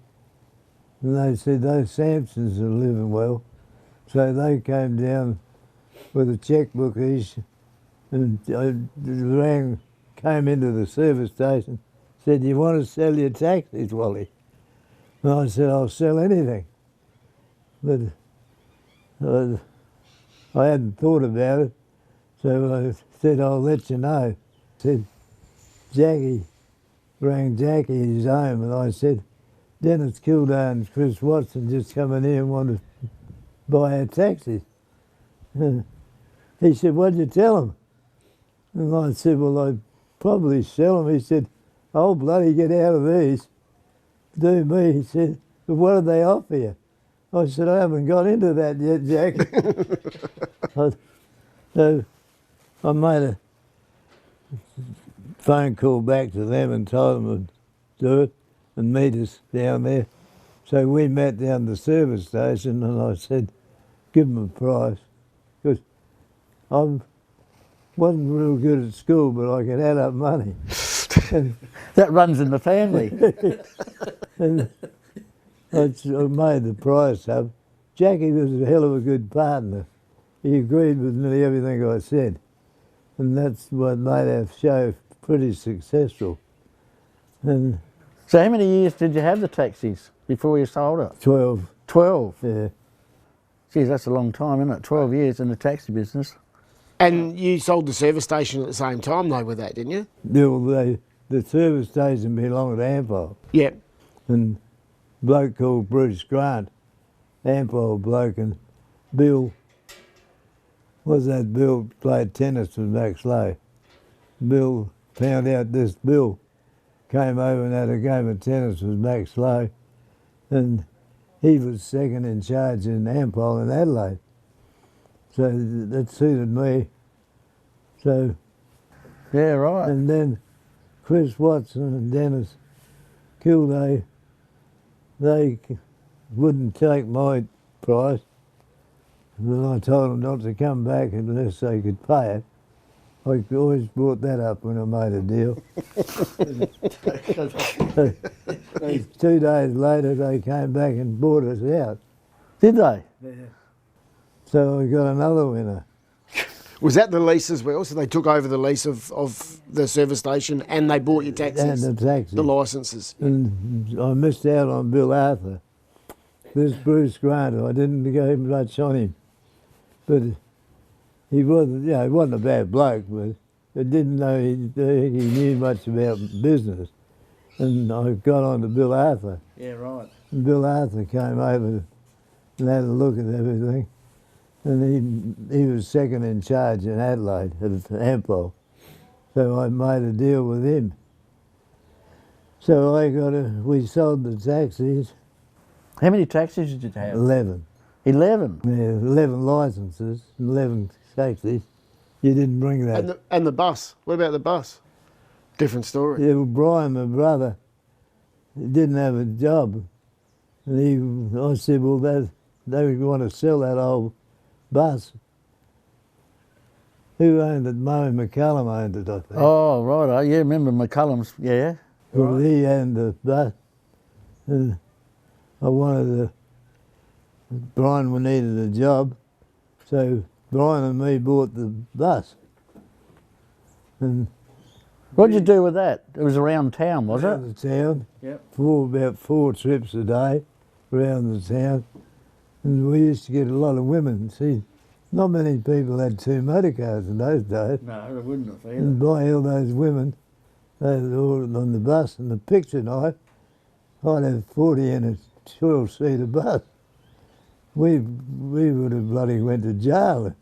and they said those Sampsons are living well. So they came down with a checkbook each, and came into the service station, said, you want to sell your taxis, Wally? And I said, I'll sell anything. But I hadn't thought about it, so I said, I'll let you know. Said, Jackie rang Jackie at his home, and I said, Dennis Kildare and Chris Watson just come in here and want to buy our taxis. He said, what'd you tell him? And I said, well, I'd probably sell them. He said, oh, bloody get out of these. Do me. He said, but what did they offer you? I said, I haven't got into that yet, Jack. So I made a phone call back to them and told them to do it and meet us down there. So we met down the service station, and I said, give them a price. Because I wasn't real good at school, but I could add up money. That runs in the family. And I made the price up. Jackie was a hell of a good partner. He agreed with nearly everything I said. And that's what made our show pretty successful. And So how many years did you have the taxis before you sold it? 12, 12? yeah. Geez, that's a long time, isn't it? 12 years in the taxi business. And you sold the service station at the same time though with that, didn't you? The service station belonged to Ampol. Yep. And a bloke called Bruce Grant, Ampol bloke, and Bill, Bill played tennis with Max Lowe. Bill found out this Bill came over and had a game of tennis with Max Lowe, and he was second in charge in Ampol in Adelaide. So that suited me. So, Yeah, right. and then Chris Watson and Dennis Kildare, they wouldn't take my price. And I told them not to come back unless they could pay it. I always brought that up when I made a deal. 2 days later, they came back and bought us out. Did they? So I got another winner. Was that the lease as well? So they took over the lease of the service station and they bought your taxis? And the taxi. The licences. And I missed out on Bill Arthur. This Bruce Grant, I didn't go much on him. But he wasn't, he wasn't a bad bloke, but I didn't know he knew much about business. And I got on to Bill Arthur. Yeah, right. And Bill Arthur came over and had a look at everything. And he was second in charge in Adelaide at Ampol. So I made a deal with him. So we sold the taxis, How many taxis did you have? 11. 11. Yeah, 11 licences, 11 taxis. You didn't bring that. And the bus. What about the bus? Different story. Yeah, well, Brian, my brother, he didn't have a job. And I said, well, they want to sell that old bus. Who owned it? Murray McCallum owned it, I think. Oh, right. Yeah, remember McCullum's, yeah. Well, he owned the bus. And I wanted Brian needed a job, so Brian and me bought the bus. And What'd you do with that? It was around town, was it? around the town, Yep. about 4 trips a day around the town. And we used to get a lot of women. See, not many people had 2 motor cars in those days. No, they wouldn't have either. And by all those women, they were all on the bus. And the picture night, I'd have 40 in a 12-seater bus. We would have bloody went to jail.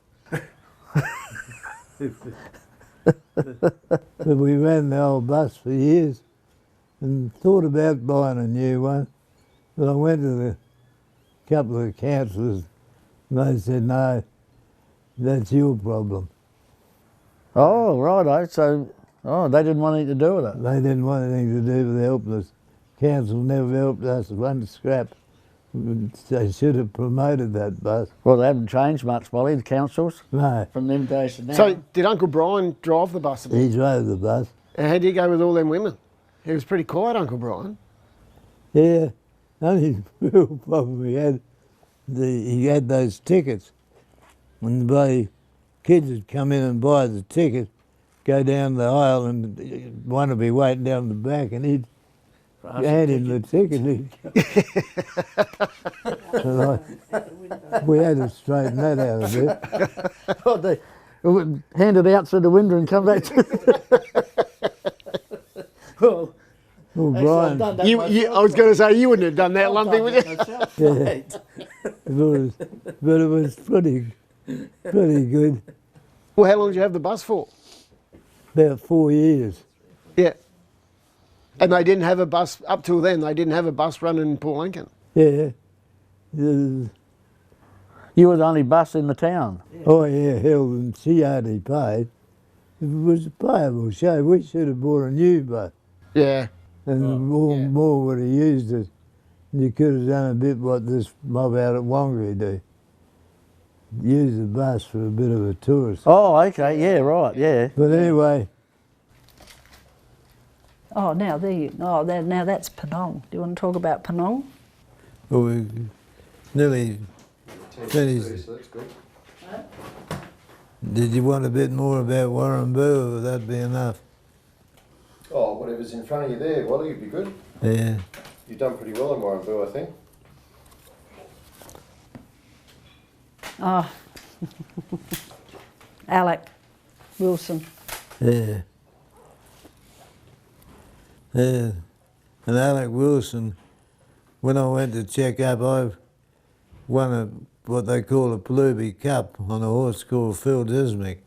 But we ran the old bus for years and thought about buying a new one. But I went to the couple of councillors and they said, no, that's your problem. Oh, righto. So, they didn't want anything to do with it. They didn't want anything to do with helping us. Council never helped us one scrap. They should have promoted that bus. Well, they haven't changed much, Wally, the councils, No, from them days to now. So did Uncle Brian drive the bus a bit? he drove the bus. And how did he go with all them women? He was pretty quiet, Uncle Brian. Yeah, only real problem he had those tickets. When the bloody kids would come in and buy the ticket, go down the aisle and one would be waiting down the back and he'd hand him the ticket. We had to straighten that out a bit. Oh, they would hand it out through the window and come back to Well, Well, actually, Brian, I've done that I myself. was going to say, you wouldn't have done that, I've Lumpy, done would that you? myself, Yeah. right. pretty good. Well, how long did you have the bus for? About 4 years. Yeah. And they didn't have a bus, up till then, they didn't have a bus running in Port Lincoln. Yeah. You were the only bus in the town. Oh yeah, hell, and she hardly paid. It was a payable show. We should have bought a new bus. Yeah. And more would have used it. You could have done a bit what this mob out at Wongery do. Use the bus for a bit of a tourist. Oh, okay, yeah, right, yeah. But anyway, Oh, now now that's Penong. Do you want to talk about Penong? well, we nearly finished. That's good. Did you want a bit more about Warren Boo, or would that be enough? Oh, whatever's in front of you there, Wally, you'd be good. Yeah. You've done pretty well in Warren Boo, I think. Oh, Alec Wilson. Yeah. Yeah. And Alec Wilson, when I went to check up, I won what they call a Palubi Cup on a horse called Phil Dismick,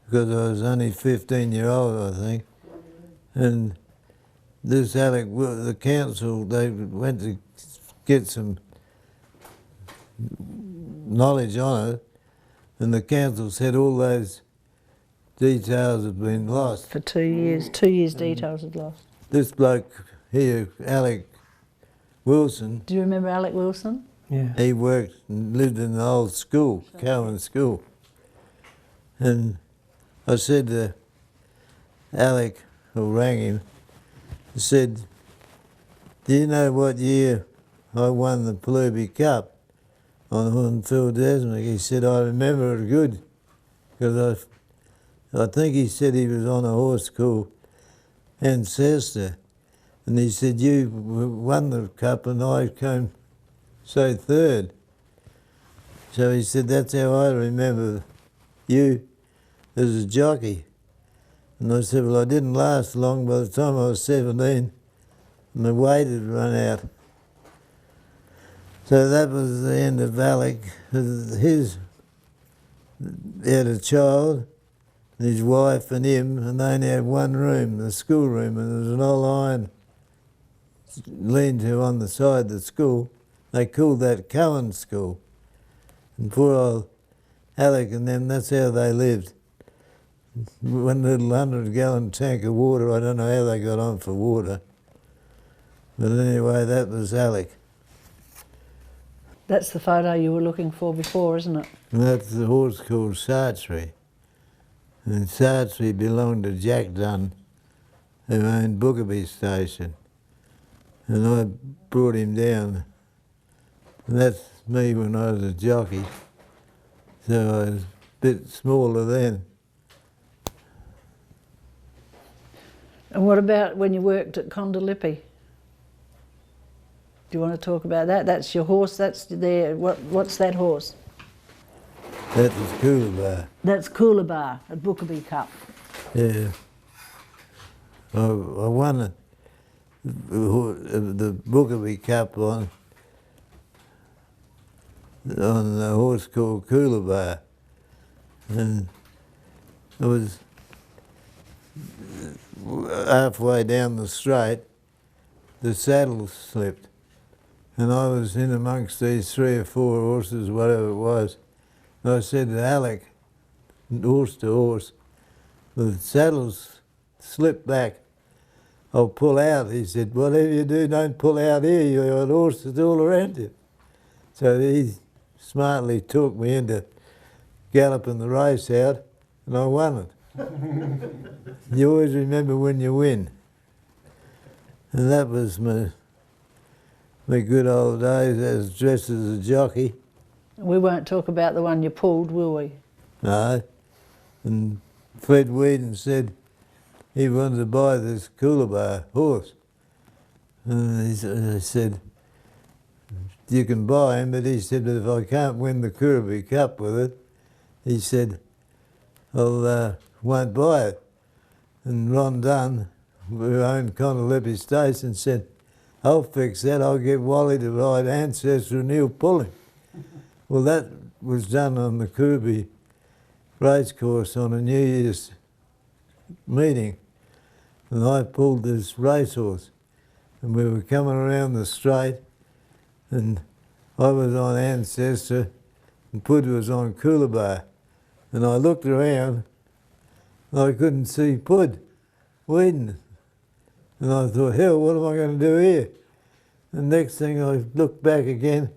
because I was only 15-year-old, I think. And this Alec, the council, they went to get some knowledge on it, and the council said all those details have been lost. For 2 years. 2 years details had lost. This bloke here, Alec Wilson, Do you remember Alec Wilson? Yeah. he worked and lived in the old school, Cowan School. And I said to Alec, who rang him, I said, do you know what year I won the Palubi Cup on Phil Desmond? He said, I remember it good, because I think he said he was on a horse called Ancestor, and he said, you won the cup and I came so third. So he said, that's how I remember you as a jockey. And I said, well, I didn't last long. By the time I was 17, my weight had run out. So that was the end of Alec. He had a child, his wife and him, and they only had one room, the school room, and there was an old iron lean-to on the side of the school. They called that Cohen School. And poor old Alec and them, that's how they lived. One little 100-gallon tank of water. I don't know how they got on for water. But anyway, that was Alec. That's the photo you were looking for before, isn't it? And that's the horse called Sartry. And Sartry belonged to Jack Dunn, who owned Bookerby Station. And I brought him down. And that's me when I was a jockey. So I was a bit smaller then. And what about when you worked at Condolipi? Do you want to talk about that? That's your horse, that's there. What's that horse? That was Coolabah. That's Coolabah at Bookerby Cup. Yeah. I won the Bookerby Cup on a horse called Coolabah. And it was halfway down the straight, the saddle slipped. And I was in amongst these 3 or 4 horses, whatever it was. And I said to Alec, horse to horse, the saddle's slipped back. I'll pull out. He said, whatever you do, don't pull out here. You've got horses all around you. So he smartly talked me into galloping the race out, and I won it. You always remember when you win. And that was my good old days as dressed as a jockey. We won't talk about the one you pulled, will we? No. And Fred Whedon said he wanted to buy this Coolabah horse. And I said, you can buy him, but he said, but if I can't win the Coolabah Cup with it, he said, I won't buy it. And Ron Dunn, who owned Condolipi Station, said, I'll fix that. I'll get Wally to ride Ancestor and he'll pull him. Well, that was done on the Coolabah racecourse on a New Year's meeting. And I pulled this racehorse. And we were coming around the straight, and I was on Ancestor, and Pud was on Coolabah. And I looked around, and I couldn't see Pud Whedon. And I thought, hell, what am I going to do here? And next thing I looked back again,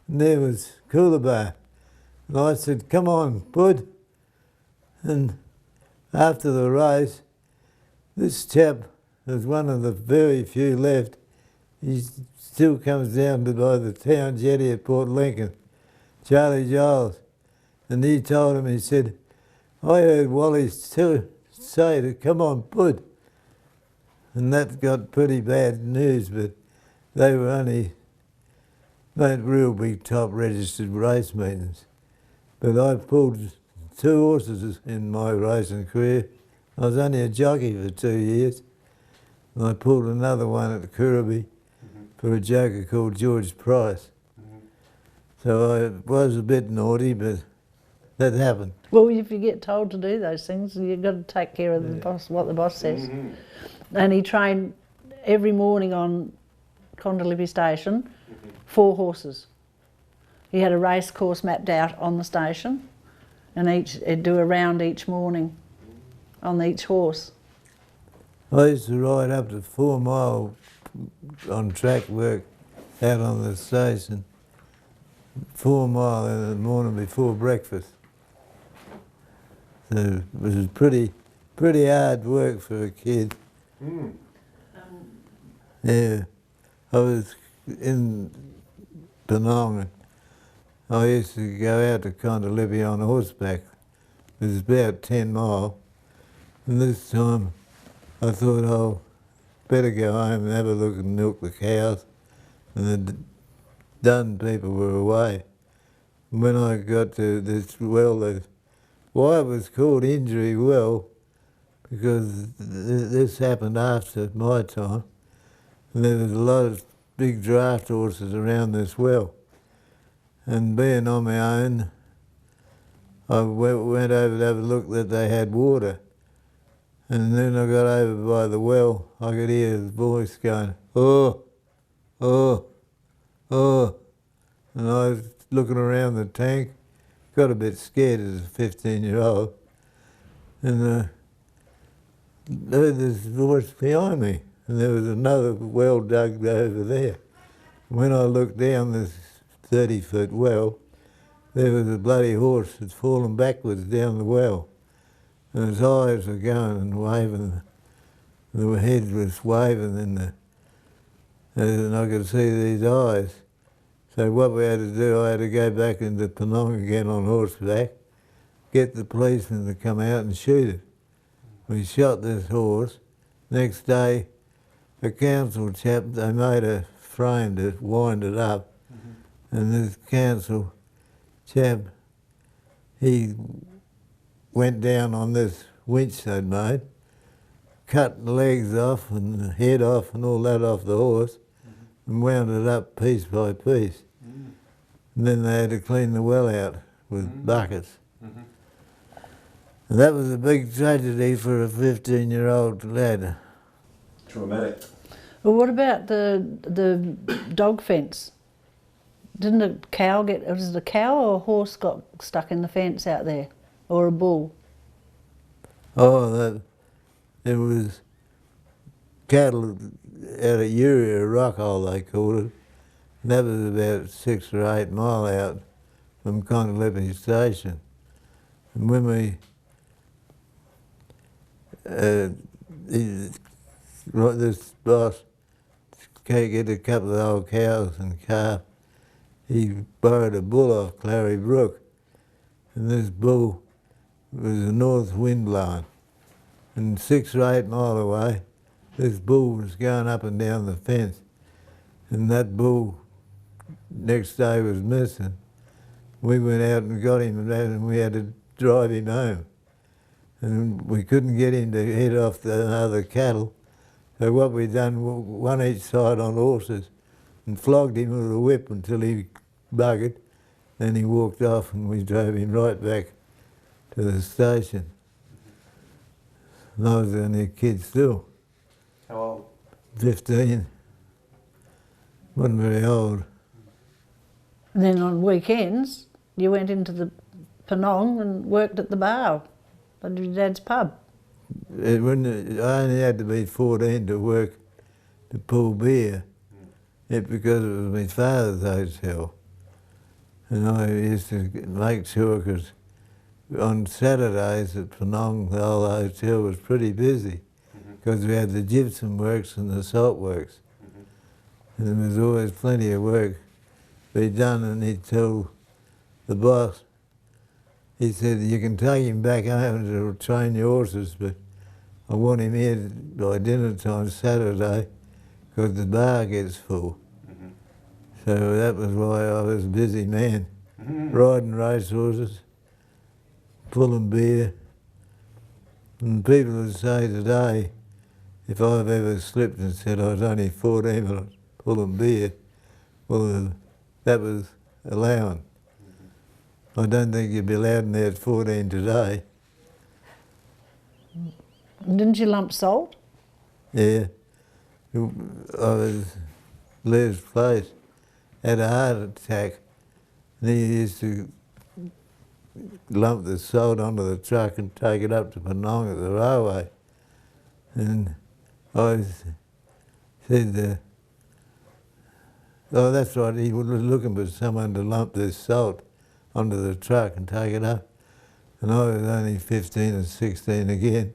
and there was Coolabah. And I said, come on, Pud. And after the race, this chap was one of the very few left. He still comes down to by the town jetty at Port Lincoln, Charlie Giles. And he told him, he said, I heard Wally say to come on, Pud. And that got pretty bad news, but they were only not real big top registered race meetings. But I pulled 2 horses in my racing career. I was only a jockey for 2 years. And I pulled another one at Coolabah for a joker called George Price. So I was a bit naughty, but that happened. Well, if you get told to do those things, you've got to take care of the boss, what the boss says. And he trained every morning on Condolipi Station 4 horses. He had a race course mapped out on the station, and he'd do a round each morning on each horse. I used to ride up to 4 Mile on track work out on the station, 4 Mile in the morning before breakfast. So it was pretty hard work for a kid. Yeah, I was in Penong. I used to go out to Condolipi on horseback It was about 10 mile. And this time I thought, oh, better go home and have a look and milk the cows. And the Dunn people were away. And when I got to this well, why it was called Injury Well, because this happened after my time. And there was a lot of big draft horses around this well. And being on my own, I went over to have a look that they had water. And then I got over by the well, I could hear his voice going, oh, oh, oh. And I was looking around the tank, got a bit scared as a 15-year-old, and heard this voice behind me. And there was another well dug over there. When I looked down this 30-foot well, there was a bloody horse that's fallen backwards down the well. And his eyes were going and waving, the head was waving and I could see these eyes. So what we had to do, I had to go back into Penong again on horseback, get the policeman to come out and shoot it. We shot this horse. Next day, a council chap, they made a frame to wind it up, and this council chap, he went down on this winch they'd made, cut the legs off and the head off and all that off the horse, and wound it up piece by piece. And then they had to clean the well out with buckets. And that was a big tragedy for a 15-year-old lad. Traumatic. Well, what about the dog fence? Didn't a cow was it a cow or a horse got stuck in the fence out there? Or a bull? Oh, it was cattle out of Urea, Rockhole they called it. And that was about 6 or 8 mile out from Congalippi Station. And when we, this boss can't get a couple of old cows and calf, he borrowed a bull off Clary Brook. And this bull was a north wind blowing. And 6 or 8 mile away, this bull was going up and down the fence. And that bull next day was missing. We went out and got him and we had to drive him home. And we couldn't get him to head off the other cattle. So what we done, one each side on horses, and flogged him with a whip until he buggered. Then he walked off and we drove him right back to the station. And I was only a kid still. How old? 15. Wasn't very old. And then on weekends, you went into the Penong and worked at the bar at your dad's pub. I only had to be 14 to work to pull beer, because it was my father's hotel. And I used to make sure, because on Saturdays at Penong, the whole hotel was pretty busy, because we had the gypsum works and the salt works. And there was always plenty of work to be done, and he'd tell the boss, he said, you can take him back home to train your horses, but I want him here by dinner time Saturday, because the bar gets full. So that was why I was a busy man, riding racehorses, pulling beer. And people would say today, if I've ever slipped and said I was only 14 but I was pulling beer, well, that was allowing. I don't think you'd be allowed in there at 14 today. Didn't you lump salt? Yeah. I was Les Place, had a heart attack, and he used to lump the salt onto the truck and take it up to Penong at the railway. And I said, oh, that's right, he was looking for someone to lump this salt onto the truck and take it up. And I was only 15 or 16 again.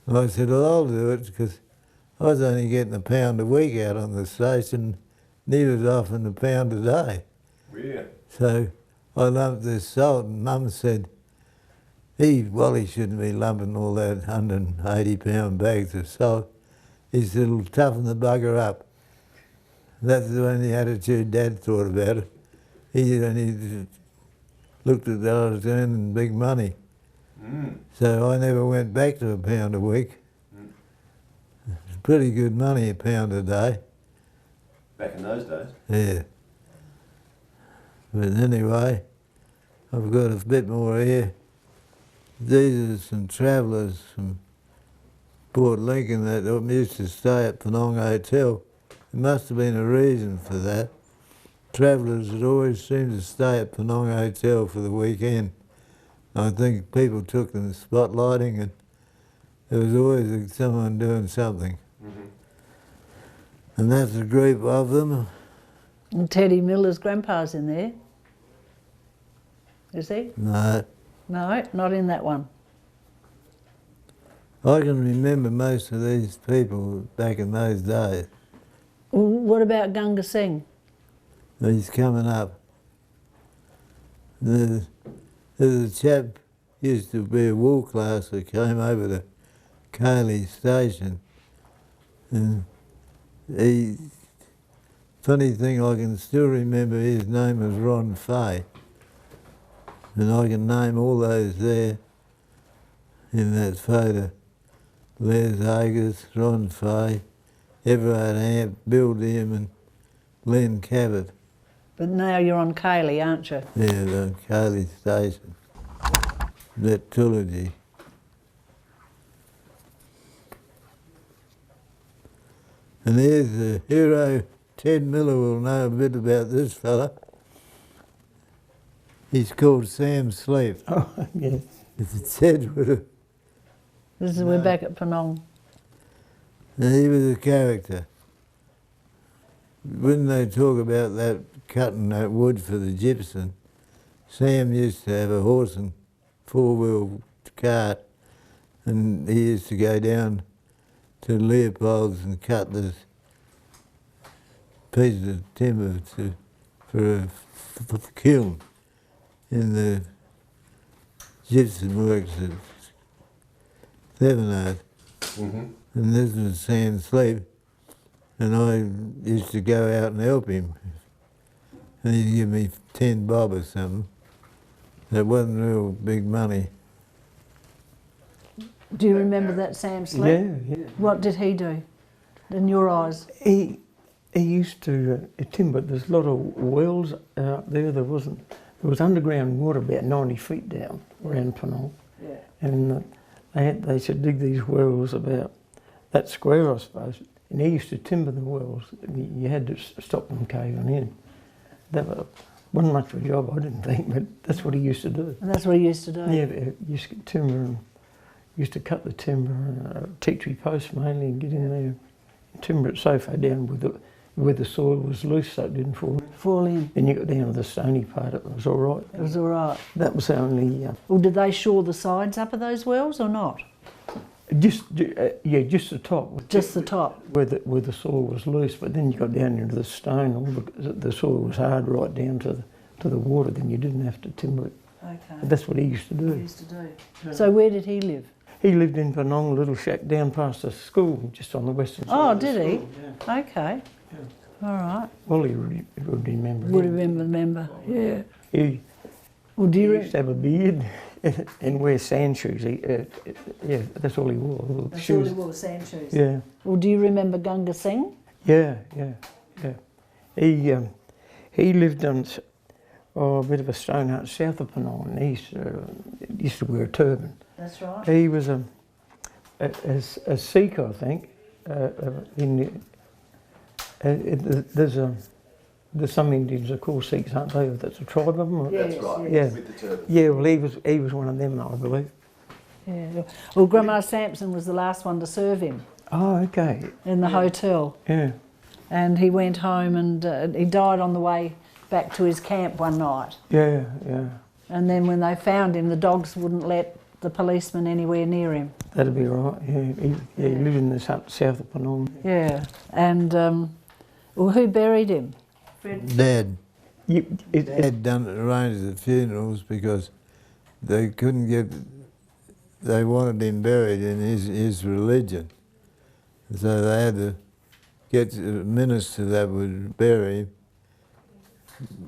And I said, well, I'll do it, because I was only getting £1 a week out on the station, and he was offering £1 a day. Yeah. So I lumped this salt, and Mum said, Wally shouldn't be lumping all that 180-pound bags of salt. He said, it'll toughen the bugger up. That's the only attitude Dad thought about it. He only looked at that I was earning big money. So I never went back to £1 a week. It's pretty good money, £1 a day. Back in those days? Yeah. But anyway, I've got a bit more here. These are some travellers from Port Lincoln that used to stay at Penong Hotel. There must have been a reason for that. Travellers had always seemed to stay at Penong Hotel for the weekend. I think people took them spotlighting and there was always someone doing something. And that's a group of them. And Teddy Miller's grandpa's in there. Is he? No. No, not in that one. I can remember most of these people back in those days. Well, what about Gunga Singh? He's coming up. There's a chap used to be a wool class that came over to Cayley Station, and funny thing, I can still remember his name was Ron Fay, and I can name all those there in that photo. Les Agus, Ron Fay, Everard Hamp, Bill Dearman, Len Cabot. But now you're on Cayley, aren't you? Yeah, the Cayley Station. That trilogy. And here's the hero. Ted Miller will know a bit about this fella. He's called Sam Sleep. Oh, yes. Ted would have. We're back at Penong. And he was a character. When they talk about that cutting that wood for the gypsum, Sam used to have a horse and four-wheel cart, and he used to go down to Leopold's and cut this piece of timber for a kiln in the gypsum works at Thevenard. And this was Sam Sleep, and I used to go out and help him. And he'd give me 10 bob or something. That wasn't real big money. Do you remember that Sam Sleep? Yeah, yeah. What did he do in your eyes? He used to timber. There's a lot of wells out there. There was underground water about 90 feet down around Penong. Yeah. And they should dig these wells about that square, I suppose. And he used to timber the wells. You had to stop them caving in. That wasn't much of a job, I didn't think, but that's what he used to do. And that's what he used to do? Yeah, he used to timber and used to cut the timber and tea tree posts mainly and get in there and timber it so far down where the soil was loose so it didn't fall in. Then you got down to the stony part, it was all right. It was all right. That was only... Well, did they shore the sides up of those wells or not? Just the top. Just the top? Where the soil was loose, but then you got down into the stone, all the soil was hard right down to the water, then you didn't have to timber it. Okay. But that's what he used to do. He used to do. So where did he live? He lived in Penong, a little shack down past the school, just on the western side. Oh, of the did he? school, yeah. Okay. Yeah. All right. Well, he would remember. Would remember, yeah. He used to have a beard and wear sand shoes. Yeah, that's all he wore. That's shoes. all he wore, sand shoes. Yeah. Well, do you remember Gunga Singh? Yeah. He lived on a bit of a stone hut south of Penong, and he used to wear a turban. That's right. He was a Sikh, I think. There's some Indians are called Sikhs, aren't they? That's a tribe of them. Yes, That's right. Yeah. With the turban. Yeah. Well, he was one of them, I believe. Yeah. Well, Grandma Sampson was the last one to serve him Oh, okay. in the hotel. Yeah. And he went home and he died on the way back to his camp one night. Yeah. And then when they found him, the dogs wouldn't let the policeman anywhere near him. That'd be right. Yeah. He lived in this hut south of Penong. Yeah. And, well, who buried him? Dad. It, Dad arranged the funerals because they couldn't get they wanted him buried in his religion. So they had to get a minister that would bury him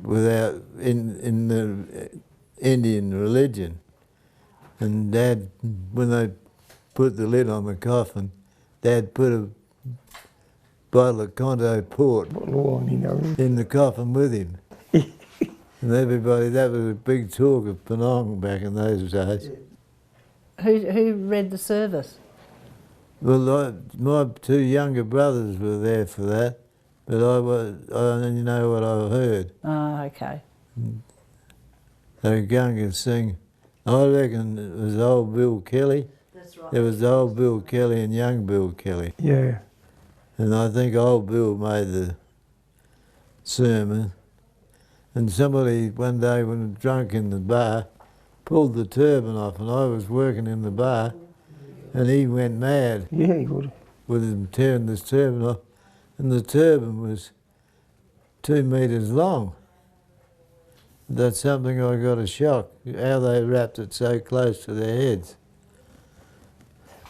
without in the Indian religion. And Dad, when they put the lid on the coffin, Dad put a bottle of Conto port in the coffin with him. And everybody, that was a big talk of Penang back in those days. Who read the service? Well, my two younger brothers were there for that, but I only know what I heard. Oh, okay. They were going to sing. I reckon it was old Bill Kelly. That's right. There was old Bill Kelly and young Bill Kelly. Yeah. And I think old Bill made the sermon. And somebody one day when drunk in the bar pulled the turban off, and I was working in the bar, and he went mad. Yeah, he would. With him tearing this turban off, and the turban was 2 metres long. That's something I got a shock, how they wrapped it so close to their heads.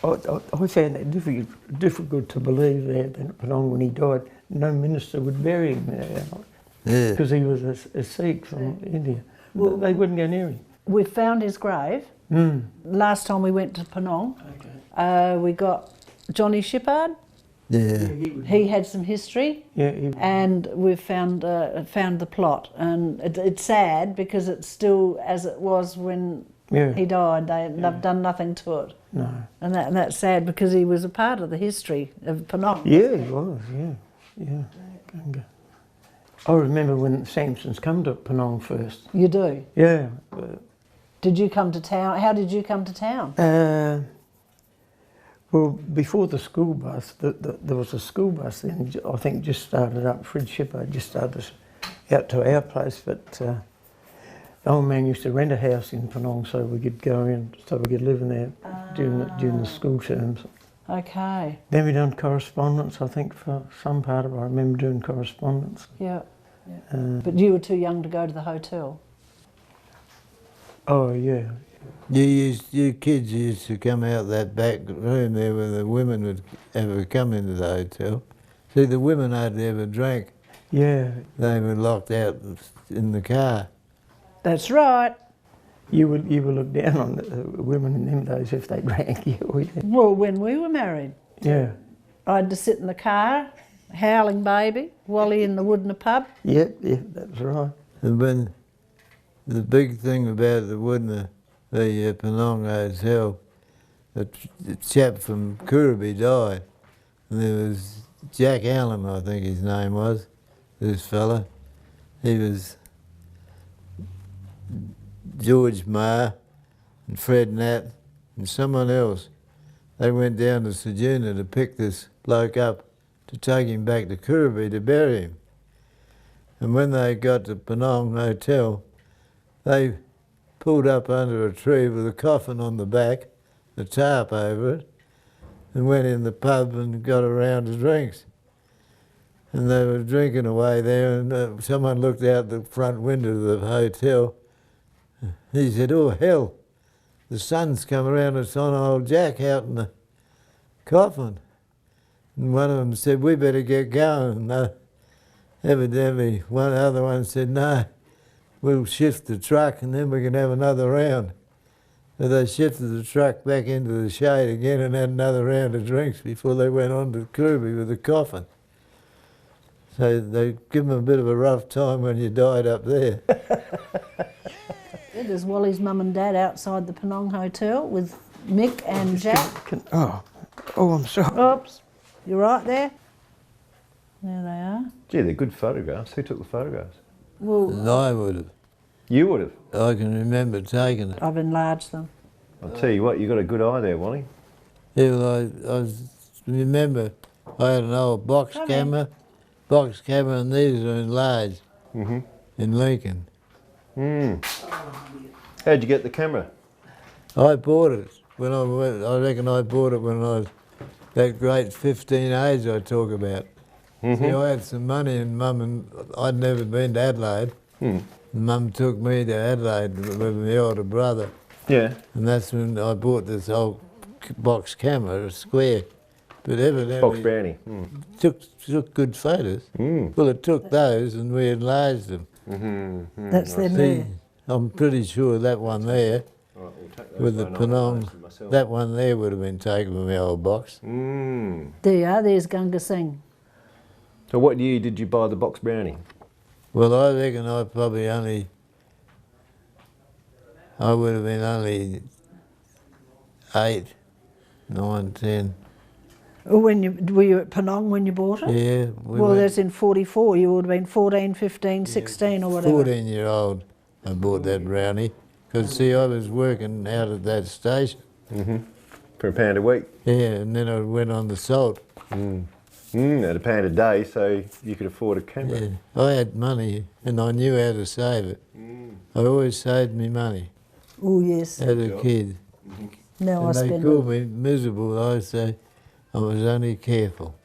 I found it difficult to believe that in Penang when he died, no minister would bury him there. Yeah. Because he was a Sikh from India. Well, they wouldn't go near him. We found his grave. Last time we went to Penang, we got Johnny Shippard. Yeah. He had some history. Yeah, And we've found the plot, and it's sad because it's still as it was when he died. They've done nothing to it. No. And that's sad because he was a part of the history of Penang. Yeah, he was, yeah. I remember when Sampsons come to Penang first. You do? Yeah. Did you come to town? How did you come to town? Well, before the school bus, there was a school bus then, I think just started up. Fred Shipper just started out to our place, but the old man used to rent a house in Penang so we could go in, so we could live in there during the school terms. Okay. Then we done correspondence, I think, for some part of it. I remember doing correspondence. Yeah. But you were too young to go to the hotel. Oh, yeah. You kids used to come out that back room there where the women would ever come into the hotel. See, the women hardly ever drank. Yeah. They were locked out in the car. That's right. You would look down on the women in them days if they drank. Well, when we were married, Yeah. I had to sit in the car, howling baby, Wally in the wood in the pub. Yeah, that's right. And when the big thing about the Woodner, the Penang Hotel, the chap from Kirriby died, and there was Jack Allen, I think his name was, this fella. He was George Marr and Fred Nat and someone else. They went down to Sejuna to pick this bloke up to take him back to Kirriby to bury him. And when they got to Penang Hotel, they pulled up under a tree with a coffin on the back, a tarp over it, and went in the pub and got a round of drinks. And they were drinking away there, and someone looked out the front window of the hotel. He said, "Oh, hell, the sun's come around, it's on old Jack out in the coffin." And one of them said, "We better get going." And evidently, one other one said, "No, we'll shift the truck and then we can have another round." So they shifted the truck back into the shade again and had another round of drinks before they went on to Kirriby with the coffin. So they give them a bit of a rough time when you died up there. There's Wally's mum and dad outside the Penang Hotel with Mick and Jack. Oh, I'm sorry. Oops, you right there? There they are. Gee, they're good photographs. Who took the photographs? Well, And I would have. You would have. I can remember taking it. I've enlarged them. I'll tell you what, you got a good eye there, Wally. Yeah, well, remember I had an old box camera, and these are enlarged in Lincoln. How'd you get the camera? I bought it when I went. I reckon I bought it when I was that great 15 age I talk about. See, I had some money, and Mum and I'd never been to Adelaide. Mum took me to Adelaide with my older brother. Yeah. And that's when I bought this old box camera, a square. But evidently Box brownie. took good photos. Well, it took those and we enlarged them. That's them See, there. I'm pretty sure that one there, Right, we'll take those with the one Penong, for myself. that one there would have been taken from my old box. There you are, there's Gunga Singh. So what year did you buy the box brownie? Well, I reckon I would have been only 8, 9, 10. Were you at Penong when you bought it? Yeah. Well, that's in 44. You would have been 14, 15, 16 or whatever. 14-year-old I bought that brownie. Because, see, I was working out at that station. For £1 a week? Yeah, and then I went on the salt. At £1 a day, so you could afford a camera. Yeah. I had money and I knew how to save it. I always saved me money Oh, yes. as a kid. Now I And they spend called it. me miserable. I say I was only careful.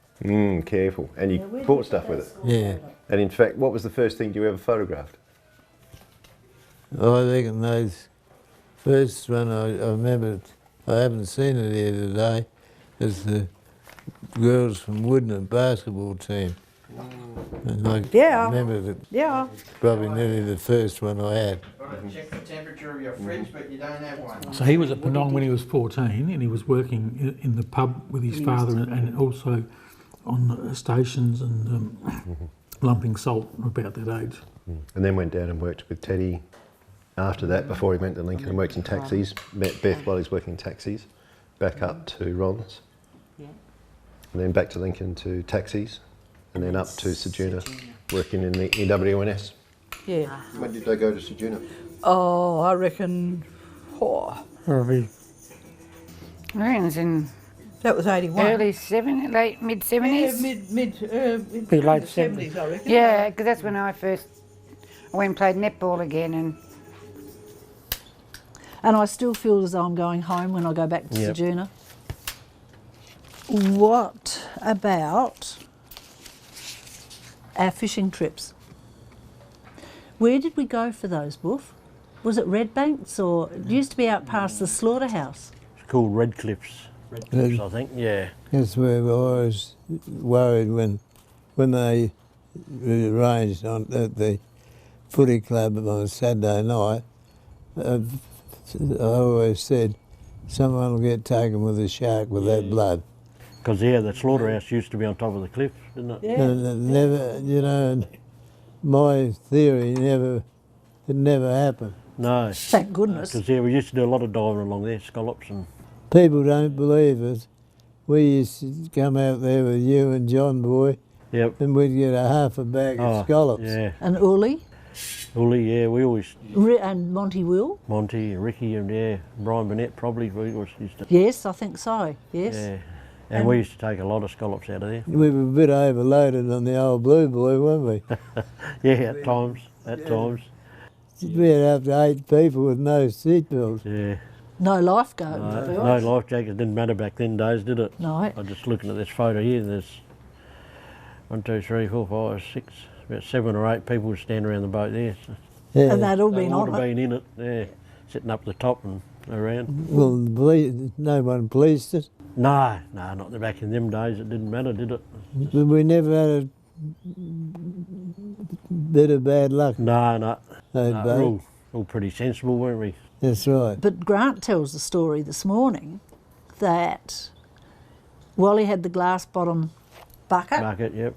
Careful. And you bought stuff with it? Yeah. And in fact, what was the first thing you ever photographed? I reckon those first one I remember, I haven't seen it here today, is the girls from Woodland basketball team. And I remember that Yeah. probably nearly the first one I had. Check the temperature of your fridge, but you don't have one. So he was at Penong when he was 14 and he was working in the pub with his father and also on the stations and lumping salt about that age. And then went down and worked with Teddy after that, before he went to Lincoln and worked in taxis. Met Beth while he was working in taxis, back up to Ron's. And then back to Lincoln to taxis, and then up to Sejuna, working in the EWNS. Yeah. When did they go to Sejuna? Oh, I reckon. Oh, Probably I reckon it's in that was 81. early 70s, late mid 70s. be late 70s. I reckon. Yeah, because that's when I went and played netball again, And I still feel as though I'm going home when I go back to Yep. Sejuna. What about our fishing trips? Where did we go for those, Boof? Was it Red Banks or it used to be out past the slaughterhouse? It's called Red Cliffs. Red Cliffs, I think, yeah. That's where I was worried when they arranged at the footy club on a Saturday night. I always said, someone will get taken with a shark with that blood. Because, yeah, the slaughterhouse used to be on top of the cliff, didn't it? And it never, you know, my theory it never happened. No. Thank goodness. Because, yeah, we used to do a lot of diving along there, scallops and... People don't believe it. We used to come out there with you and John Boy, Yep. and we'd get a half a bag Oh, of scallops. Yeah. And Uli Uli, yeah, we always... and Monty Will? Monty, Ricky and, yeah, Brian Burnett probably, we always used to... Yes, I think so. Yes. Yeah. And we used to take a lot of scallops out of there. We were a bit overloaded on the old Blue Boy, weren't we? Yeah, at times, times. We had up to 8 people with no seatbelts. Yeah. No lifeguard. No life jackets didn't matter back then days, did it? No. I'm just looking at this photo here, there's 1, 2, 3, 4, 5, 6, about 7 or 8 people standing around the boat there. So Yeah. And they'd all they been would on have it. been in it, yeah, sitting up the top and around. Well, no one policed it. No, not back in them days, it didn't matter, did it? But we never had a bit of bad luck. No, Those we're boats. all pretty sensible, weren't we? That's right. But Grant tells the story this morning that Wally had the glass bottom bucket Bucket, yep.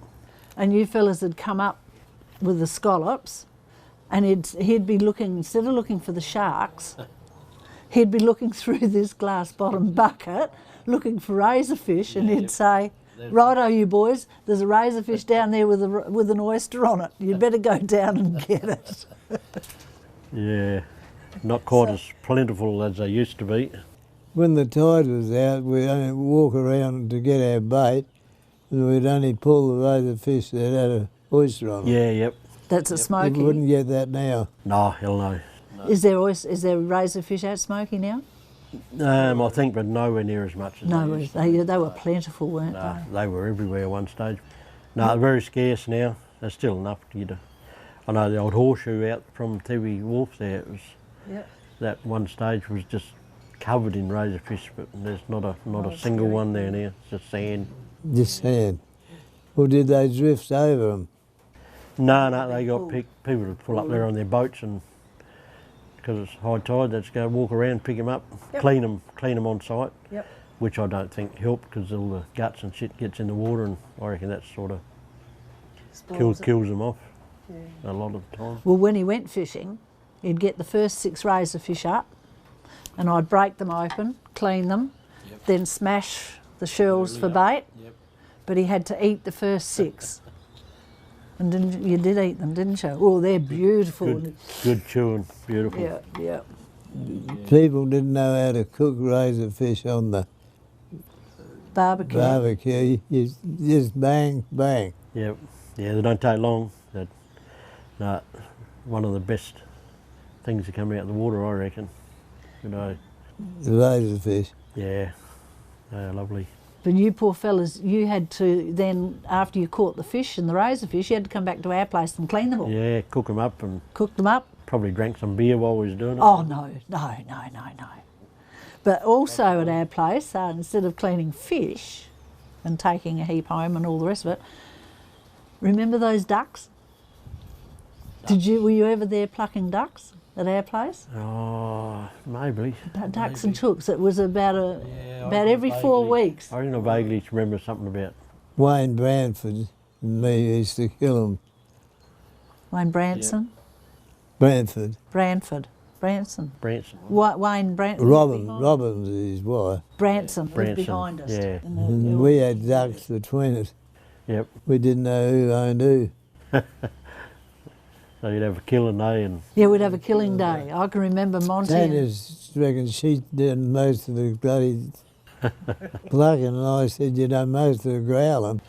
and you fellas had come up with the scallops and he'd be looking, instead of looking for the sharks, he'd be looking through this glass bottom bucket looking for razorfish and he'd say, righto you boys, there's a razorfish down there with an oyster on it. You'd better go down and get it. Yeah, not quite as plentiful as they used to be. When the tide was out, we'd only walk around to get our bait, and we'd only pull the razor fish that had an oyster on it. Yeah, yep. That's a You smoky. wouldn't get that now. No, hell no. Is there razorfish out smoky now? I think, but nowhere near as much as No, they used to. they were plentiful, weren't No, they? they were everywhere at one stage. No, they're very scarce now. There's still enough to get I know the old horseshoe out from Tiwi Wharf there, it was Yep. that one stage was just covered in razorfish, but there's not a single one there now. It's just sand. Just sand. Or did they drift over them? No, they got people to pull up there on their boats, and because it's high tide, they just go walk around, pick them up, clean them on site. Yep. Which I don't think helped because all the guts and shit gets in the water, and I reckon that sort of kills them off a lot of the time. Well, when he went fishing, he'd get the first 6 razorfish up, and I'd break them open, clean them, then smash the shells for bait. Yep. But he had to eat the first 6. And you did eat them, didn't you? Oh, they're beautiful. Good chewing, beautiful. Yeah, yeah. People didn't know how to cook razorfish on the Barbecue. You just bang, bang. Yep. Yeah, they don't take long. No, one of the best things that come out of the water, I reckon. You know. The razorfish. Yeah, they're lovely. But you poor fellas, you had to then, after you caught the fish and the razorfish, you had to come back to our place and clean them all. Yeah, cook them up and Cook them up. probably drank some beer while we was doing it. Oh, no. But also at our place, instead of cleaning fish and taking a heap home and all the rest of it, remember those ducks? Were you ever there plucking ducks at our place? Oh, maybe. Ducks and chooks. It was about every 4 weeks. I reckon I vaguely remember something about. Wayne Branford and me used to kill them. Wayne Branson? Branford. Branson. Wayne Branson. Robbins is his wife. Branson was Branson, behind us. yeah. And we had ducks between us. Yep. We didn't know who owned who. So you'd have a killing day and. Yeah, we'd have a killing day. I can remember Monty. Tanya's reckon she did most of the bloody plucking, and I said, you know, most of the growling.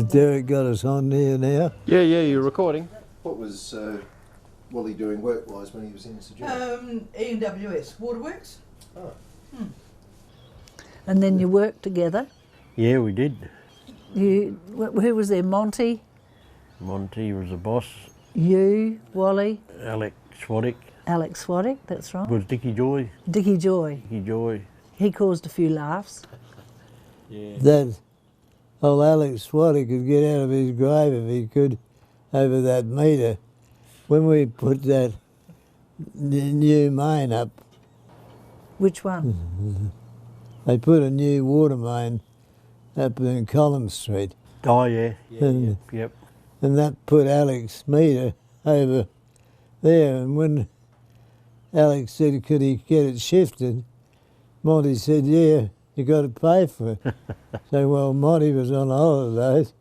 Derek got us on there now. Yeah, you're recording. What was Wally doing work-wise when he was in Sejura? EWS, Waterworks. Oh. And then you worked together. Yeah, we did. Who was there? Monty? Monty was the boss. You, Wally? Alex Swaddick Alex Swaddick, that's right. was Dickie Joy. Dickie Joy. Dickie Joy. He caused a few laughs. Yeah. That old Alex Swaddy could get out of his grave if he could over that meter. When we put that new main up, Which one? they put a new water main up in Collins Street. Oh, yeah. And, Yep. and that put Alex meter over there. And when Alex said, could he get it shifted, Monty said, yeah, you got to pay for it. So, well, Monty was on holidays.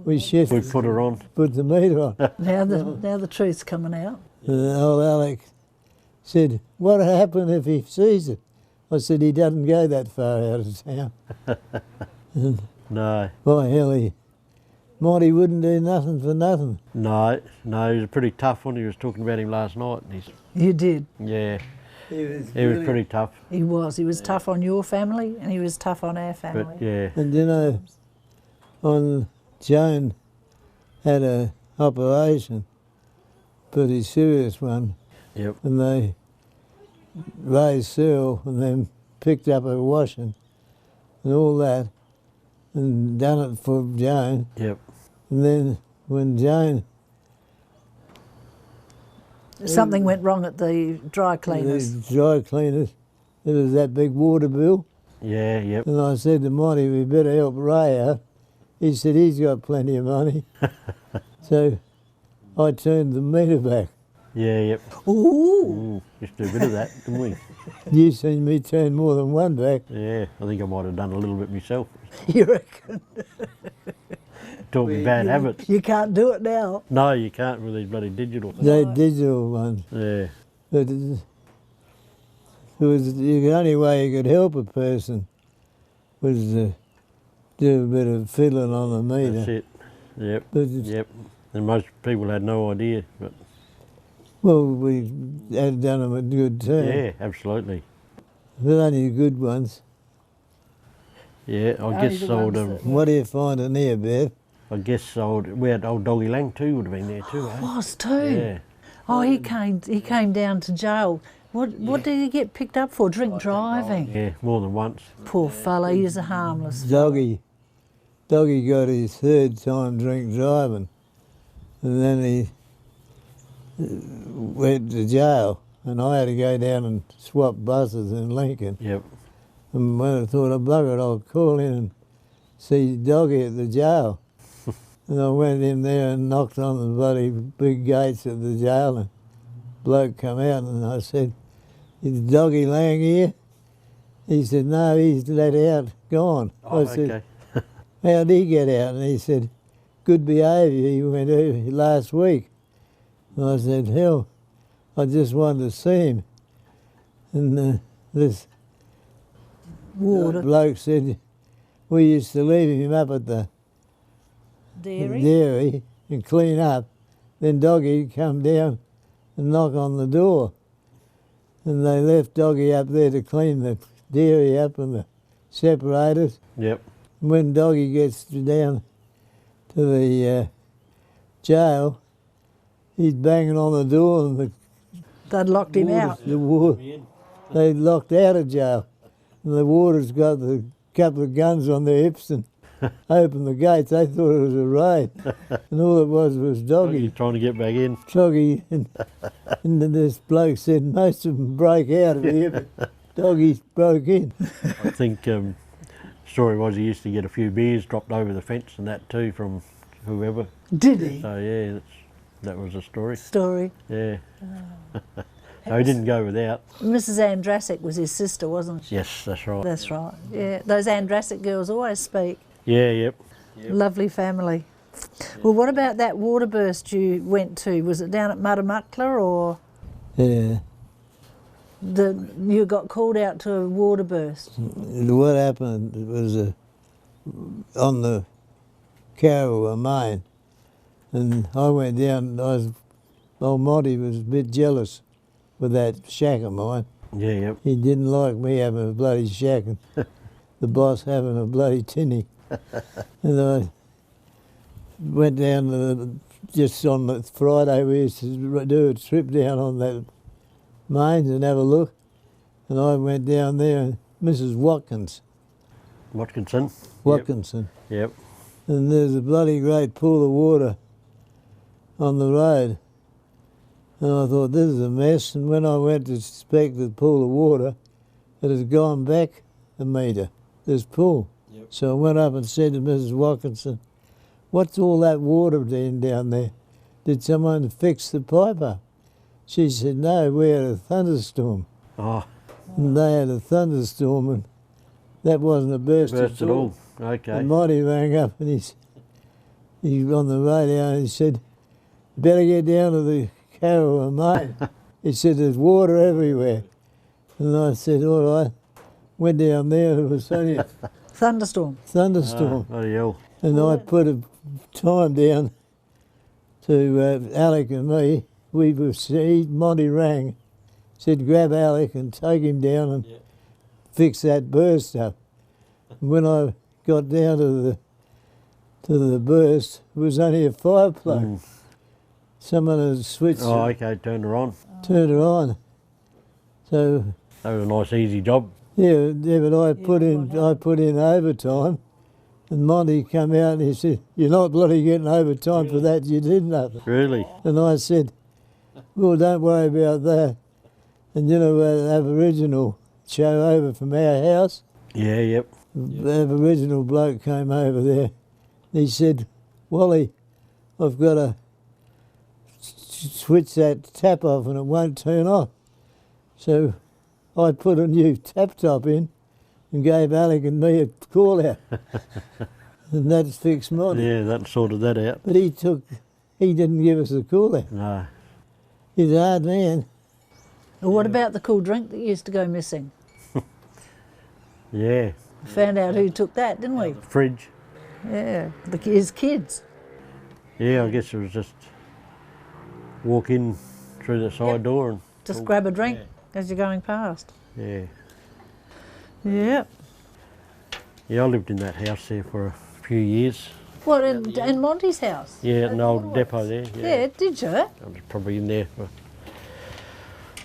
We shifted. We put her on. Put the meter on. Now the truth's coming out. And old Alex said, what'll happen if he sees it? I said, he doesn't go that far out of town. And No. by hell, Monty wouldn't do nothing for nothing. No, he was a pretty tough one. He was talking about him last night. You did. Yeah, he was pretty tough. He was. He was tough on your family and he was tough on our family. But yeah, And you know, on Joan had a operation, pretty serious one, yep. and they raised Cyril and then picked up her washing and all that and done it for Joan. Yep. And then when Joan, Something went wrong at the dry cleaners. the dry cleaners, there was that big water bill. Yeah, yep. And I said to Monty, we better help Ray out. He said he's got plenty of money. So I turned the meter back. Yeah, yep. Ooh. Used to do a bit of that, didn't we? You've seen me turn more than one back. Yeah, I think I might have done a little bit myself. You reckon? Taught me bad habits. You can't do it now. No, you can't with these bloody digital. They digital ones. Yeah, But it was the only way you could help a person was to do a bit of fiddling on the meter. that's it. Yep, But it's- yep. And most people had no idea, but Well, we had done them a good turn. yeah, absolutely. But only the good ones. Yeah, I Only guess the I would ones have. that- What are you finding here, Beth? I guess we had old Doggy Lang too would have been there too, eh? Was too. Yeah. Oh, he came down to jail. What did he get picked up for? Drink driving. Yeah, more than once. Poor fella, he is a harmless. Doggy got his third time drink driving, and then he went to jail, and I had to go down and swap buses in Lincoln. Yep. And when I thought, oh, bugger it, I'll call in and see Doggy at the jail. And I went in there and knocked on the bloody big gates of the jail, and bloke come out, and I said, "Is Doggy Lang here?" He said, "No, he's let out, gone." Oh, I said, okay. "How'd he get out?" And he said, "Good behaviour, he went over last week." And I said, "Hell, I just wanted to see him." And this bloke said, "We used to leave him up at the dairy and clean up. Then Doggy'd come down and knock on the door. And they left Doggy up there to clean the dairy up and the separators. Yep. And when Doggy gets down to the jail, he's banging on the door, and They'd locked him out. they locked out of jail. And the warder's got the couple of guns on their hips and opened the gates. They thought it was a raid. And all it was Doggy. Trying to get back in. Doggy, and then this bloke said most of them break out of here, but Doggy broke in. I think story was he used to get a few beers dropped over the fence and that too from whoever. Did he? So yeah, that was a story. Story. Yeah. So he didn't go without. Mrs. Andrasic was his sister, wasn't she? Yes, that's right. That's right. Yeah, those Andrasic girls always speak. Yeah, yep. Lovely family. Well, what about that water burst you went to? Was it down at Muddamuckla or? Yeah. You got called out to a water burst? What happened was on the Carawa Main, and I went down. Old Monty was a bit jealous with that shack of mine. Yeah, yep. He didn't like me having a bloody shack and the boss having a bloody tinny. And I went down just on the Friday, we used to do a trip down on that mains and have a look. And I went down there, and Mrs. Watkinson. Yep. And there's a bloody great pool of water on the road. And I thought, this is a mess. And when I went to inspect the pool of water, it had gone back a metre, this pool. Yep. So I went up and said to Mrs. Watkinson, "What's all that water down there? Did someone fix the pipe up?" She said, "No, we had a thunderstorm." Oh. And they had a thunderstorm, and that wasn't a burst at all. Okay. And Monty rang up, and he was on the radio, and he said, "You better get down to the Carawa Main." He said, "There's water everywhere." And I said, "All right." Went down there, and it was only a thunderstorm. Bloody hell. And I put a time down to Alec and me. Monty rang, said, "Grab Alec and take him down and fix that burst up." And when I got down to the burst, it was only a fire plug. Someone had switched it. Oh, okay, turned her on. Turned her on. So that was a nice, easy job. Yeah, but I put in overtime, and Monty come out and he said, "You're not bloody getting overtime for that. You did nothing." Really? And I said, "Well, don't worry about that." And you know, an Aboriginal show over from our house. Yeah, yep. The Aboriginal bloke came over there. He said, "Wally, I've got to switch that tap off and it won't turn off." So I put a new tap top in and gave Alec and me a call out. And that fixed Monty. Yeah, that sorted that out. But he didn't give us a call out. No. He's a hard man. Well, what about the cool drink that used to go missing? Yeah. We found out who took that, didn't we? The fridge. Yeah, his kids. Yeah, I guess it was just walk in through the side door and just grab a drink as you're going past. Yeah. Yep. Yeah, I lived in that house there for a few years. What, in Monty's house? Yeah, an old depot there. Yeah, did you? I was probably in there for,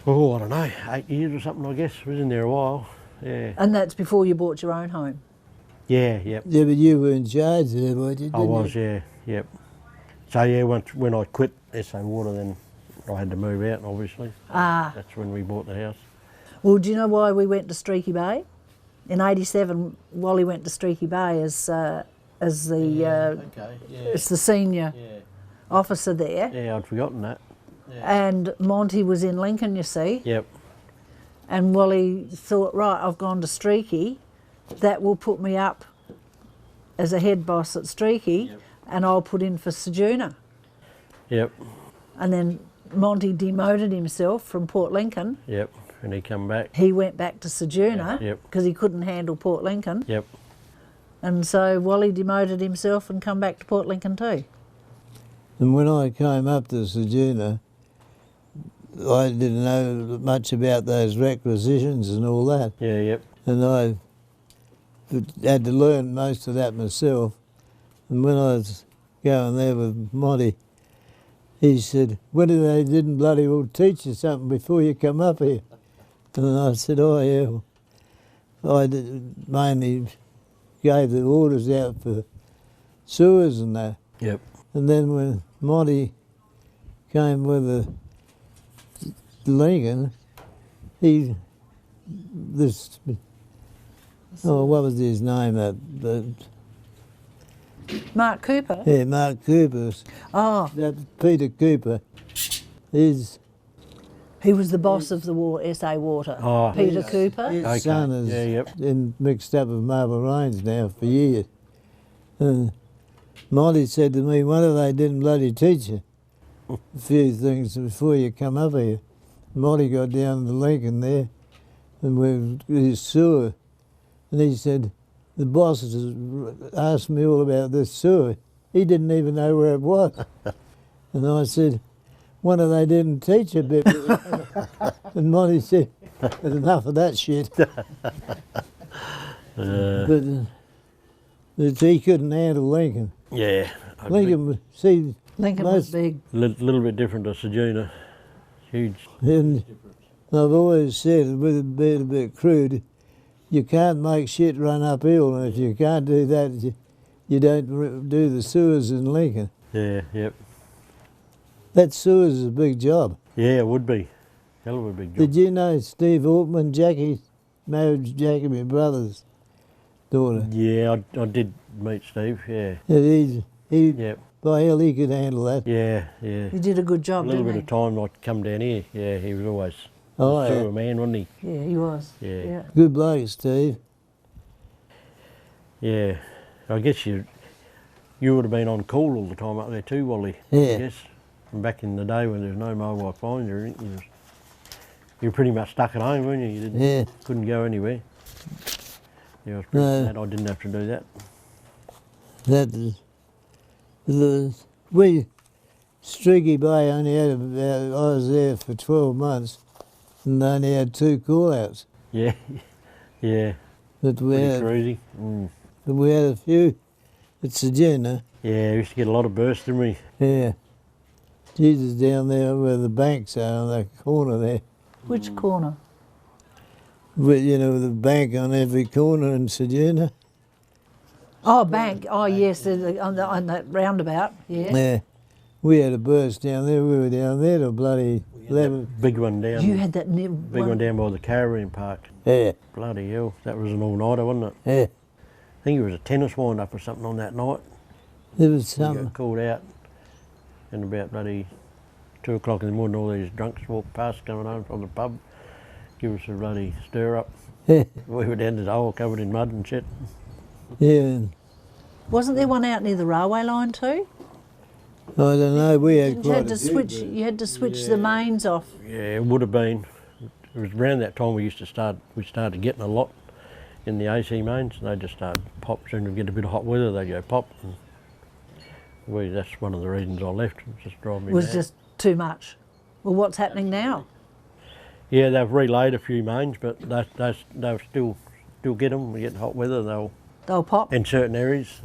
oh, I don't know, 8 years or something, I guess. I was in there a while. Yeah. And that's before you bought your own home? Yeah, yep. Yeah, but you were in charge there, weren't you? I was, yeah, yep. So yeah, when I quit SA Water, then I had to move out, obviously. Ah. That's when we bought the house. Well, do you know why we went to Streaky Bay? In '87, Wally went to Streaky Bay as the as the senior officer there. Yeah, I'd forgotten that. And Monty was in Lincoln, you see. Yep. And Wally thought, right, I've gone to Streaky, that will put me up as a head boss at Streaky, and I'll put in for Sejuna. Yep. And then Monty demoted himself from Port Lincoln. Yep. And he come back. He went back to Sejuna because he couldn't handle Port Lincoln. Yep. And so Wally demoted himself and come back to Port Lincoln too. And when I came up to Sejuna, I didn't know much about those requisitions and all that. Yeah, yep. And I had to learn most of that myself. And when I was going there with Monty, he said, when they didn't bloody well teach you something before you come up here? And I said, oh yeah, I mainly gave the orders out for sewers and that. Yep. And then when Monty came with the Lincoln, what was his name? Mark Cooper? Yeah, Mark Cooper. Oh. That Peter Cooper he was the boss of the SA Water. Oh. Peter Cooper. His son is mixed up with Marble Range now for years. And Monty said to me, why they didn't bloody teach you a few things before you come up here? Monty got down to Lincoln there and his sewer. And he said, the boss asked me all about this sewer. He didn't even know where it was. And I said, one of they didn't teach a bit. And Monty said, there's enough of that shit. But he couldn't handle Lincoln. Yeah. Lincoln was big. A little bit different to Sejuna. Huge. And I've always said, with it being a bit crude, you can't make shit run uphill, and if you can't do that, you don't do the sewers in Lincoln. Yeah, yep. That sewers is a big job. Yeah, it would be. Hell of a big job. Did you know Steve Altman, Jackie, married Jackie, my brother's daughter? Yeah, I did meet Steve, yeah. By hell, he could handle that. Yeah, yeah. He did a good job, a little didn't bit of time I'd come down here. Yeah, he was always Oh, a sewer man, wasn't he? Yeah, he was. Yeah. Good bloke, Steve. Yeah. I guess you would have been on call all the time up there too, Wally. Yeah. I guess. From back in the day when there was no mobile phones or anything, you were pretty much stuck at home, weren't you? You couldn't go anywhere. Yeah, I was pretty glad I didn't have to do that. Streaky Bay only had I was there for 12 months and they only had 2 call-outs. Yeah, yeah. But pretty crazy. Mm. But we had a few at Sejuna. Yeah, we used to get a lot of bursts, didn't we? Yeah. Jesus, down there where the banks are, on that corner there. Which corner? With, the bank on every corner in Sejuna. Oh, bank. Oh, yes, on that roundabout. Yeah. Yeah. We had a burst down there. We were down there till bloody 11. Big one down. You had that big one down by the caravan park. Yeah. Bloody hell. That was an all-nighter, wasn't it? Yeah. I think it was a tennis wind-up or something on that night. There was We something. got called out, and about bloody 2 o'clock in the morning, all these drunks walked past coming home from the pub, give us a bloody stir-up. Yeah. We were down to the hole covered in mud and shit. Yeah. Wasn't there one out near the railway line too? I don't know. We had You had to switch. You had to switch the mains off. Yeah, it would have been. It was around that time we started getting a lot in the AC mains. They just started pop. Soon as we get a bit of hot weather, they go pop. And that's one of the reasons I left. It was just driving me It was mad. just too much. Well, what's happening now? Yeah, they've relayed a few mains, but they'll still get them. We get hot weather, They'll pop. in certain areas.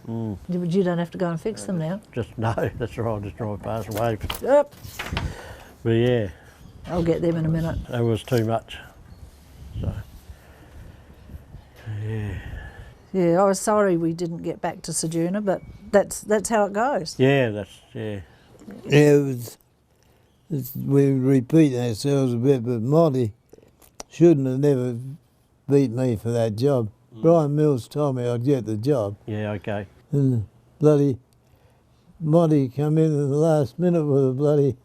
But you don't have to go and fix them now. Just no, that's right. I'll just drive past away. Yep. But yeah, I'll get them in a minute. that was too much. So yeah, Yeah, I was sorry we didn't get back to Sejuna, but that's how it goes. yeah, Yeah, we repeat ourselves a bit, but Monty shouldn't have never beat me for that job. Brian Mills told me I'd get the job, yeah, okay. and bloody Monty come in at the last minute with a bloody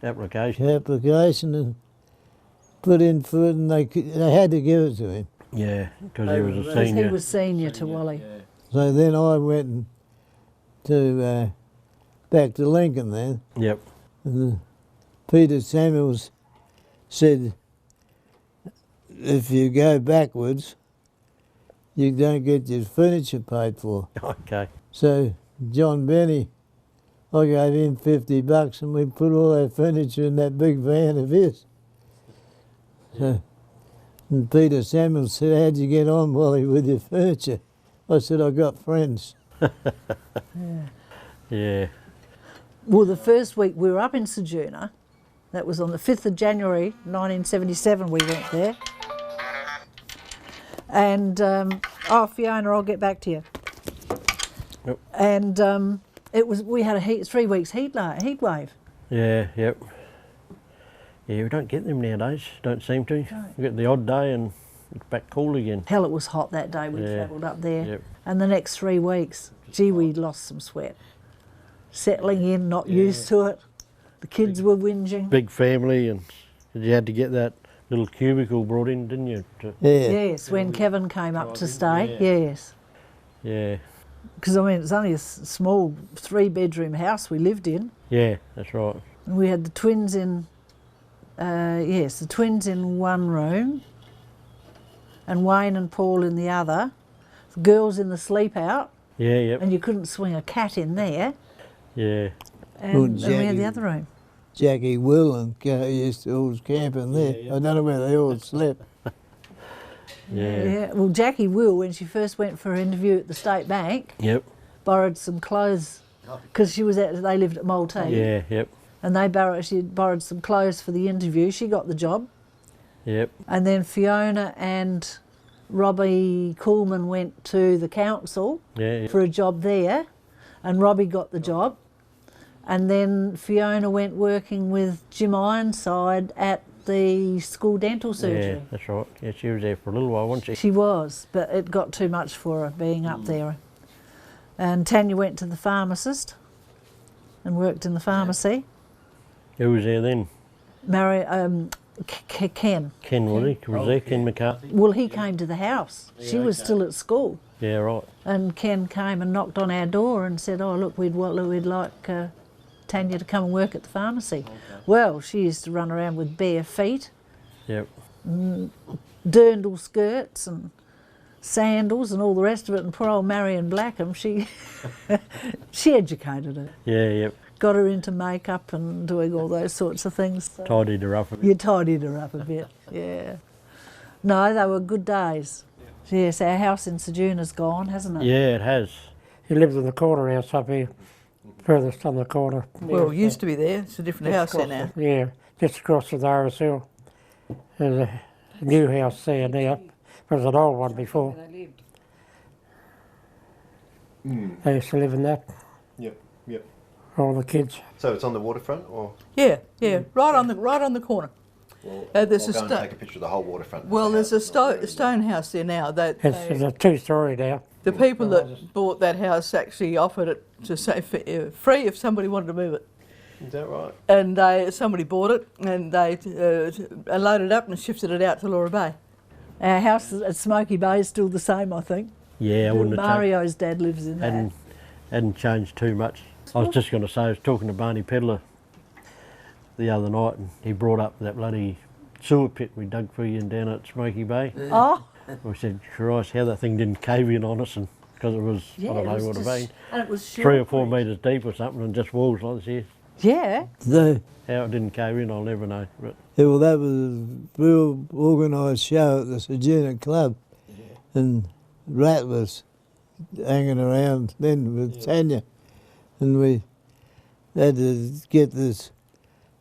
Application. and put in for it, and they had to give it to him. Yeah, because he was a Because he senior. was senior to Wally. So then I went to back to Lincoln then, Yep. and Peter Samuels said, if you go backwards, you don't get your furniture paid for. Okay. So John Benny, I gave him $50 and we put all our furniture in that big van of his. So, and Peter Samuels said, how'd you get on, Wally, with your furniture? I said, I got friends. Yeah. Well, the first week we were up in Sejuna, that was on the 5th of January 1977 we went there. And, Fiona, I'll get back to you. Yep. And we had a 3 weeks heat wave. Yeah. Yep. Yeah, we don't get them nowadays. Don't seem to. We get the odd day and it's back cool again. Hell, it was hot that day we Yeah. travelled up there. Yep. And the next 3 weeks, gee, we lost some sweat. Settling in, not used to it. The kids were whinging. Big family, and you had to get that little cubicle brought in, didn't you? Yeah. Yes, when Kevin came up to stay, yes. Yeah. Because, I mean, it's only a small 3-bedroom house we lived in. Yeah, that's right. And we had the twins in, the twins in one room, and Wayne and Paul in the other. The girls in the sleep out, Yeah, yep. and you couldn't swing a cat in there. Yeah. And we had Jackie- the other room. Jackie Will and used to always camp in there. I don't know where they all slept. Yeah. Well, Jackie Will, when she first went for her interview at the State Bank, Yep. borrowed some clothes because they lived at Maltese. Yeah, yep. And she borrowed some clothes for the interview. She got the job. Yep. And then Fiona and Robbie Coolman went to the council Yeah, yep. for a job there, and Robbie got the job. And then Fiona went working with Jim Ironside at the school dental surgery. Yeah, that's right. Yeah, she was there for a little while, wasn't she? She was, but it got too much for her being up there. And Tanya went to the pharmacist and worked in the pharmacy. Who was there then? Ken. Ken, was he? Was there? Ken McCarthy? Well, he came to the house. She was still at school. Yeah, right. And Ken came and knocked on our door and said, oh, look, we'd like Tanya to come and work at the pharmacy. Well, she used to run around with bare feet, Yep. dirndl skirts and sandals and all the rest of it, and poor old Marion Blackham, she educated her. Yeah, yep. Got her into makeup and doing all those sorts of things. So Tidied her up a bit. you tidied her up a bit, yeah. No, they were good days. Yes, our house in Sejuna's gone, hasn't it? Yeah, it has. He lives in the corner house up here, furthest on the corner. Well, it used to be there. It's a different house there now. Yeah, just across from the RSL. There's a new house there now. There was an old one before. They used to live in that, Yep, yep. all the kids. So it's on the waterfront, or Yeah, right on the corner. There's I'll a go and take a picture of the whole waterfront. Well, there's a stone house there now. It's a 2-story now. The people that bought that house actually offered it to say free if somebody wanted to move it. Is that right? And somebody bought it and they loaded it up and shifted it out to Laura Bay. Our house at Smoky Bay is still the same, I think. Yeah, I wouldn't have Mario's dad lives in there. hadn't changed too much. I was just going to say, I was talking to Barney Pedler the other night, and he brought up that bloody sewer pit we dug for you down at Smoky Bay. Oh, We said, Christ, how that thing didn't cave in on us, and because it was, yeah, I don't know it was what it just, been, and it was 3 or 4 metres deep or something, and just walls like this here. Yeah. So, How it didn't cave in, I'll never know. But yeah, well, that was a real organised show at the Sejuna Club. And Rattlers hanging around then with Tanya, and we had to get this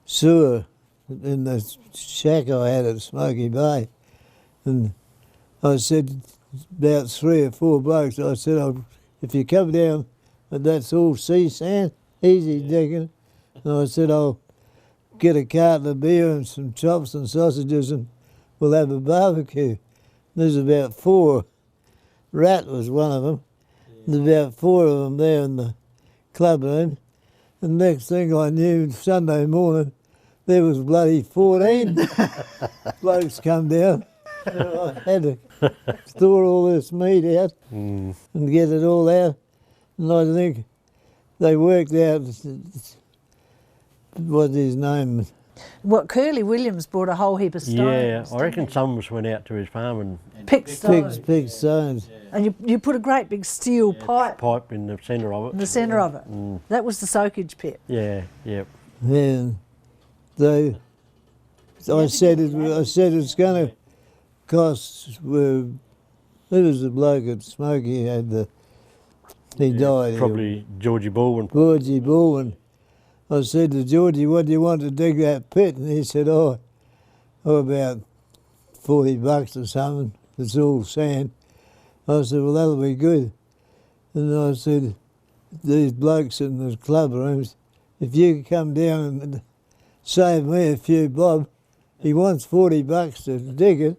sewer in the shack I had at Smoky Bay, and I said, about 3 or 4 blokes, I said, if you come down and that's all sea sand, easy digging, and I said, I'll get a carton of beer and some chops and sausages and we'll have a barbecue. There's about 4. Rat was one of them. There's about 4 of them there in the club room. And next thing I knew, Sunday morning, there was bloody 14 blokes come down. I had to store all this meat out and get it all out. And I think they worked out, what's his name? What, Curly Williams brought a whole heap of stones. Yeah, I reckon some of us went out to his farm and picked stones. Picked stones. And you put a great big steel pipe in the centre of it. in the centre of it. That was the soakage pit. Yeah, yeah. And I said it's going to cost. There was a bloke at Smoky he died. Probably Georgie Baldwin. Georgie Baldwin. I said to Georgie, what do you want to dig that pit? And he said, about $40 or something. It's all sand. I said, well, that'll be good. And I said, these blokes in the club rooms, if you could come down and save me a few bob, he wants $40 to dig it.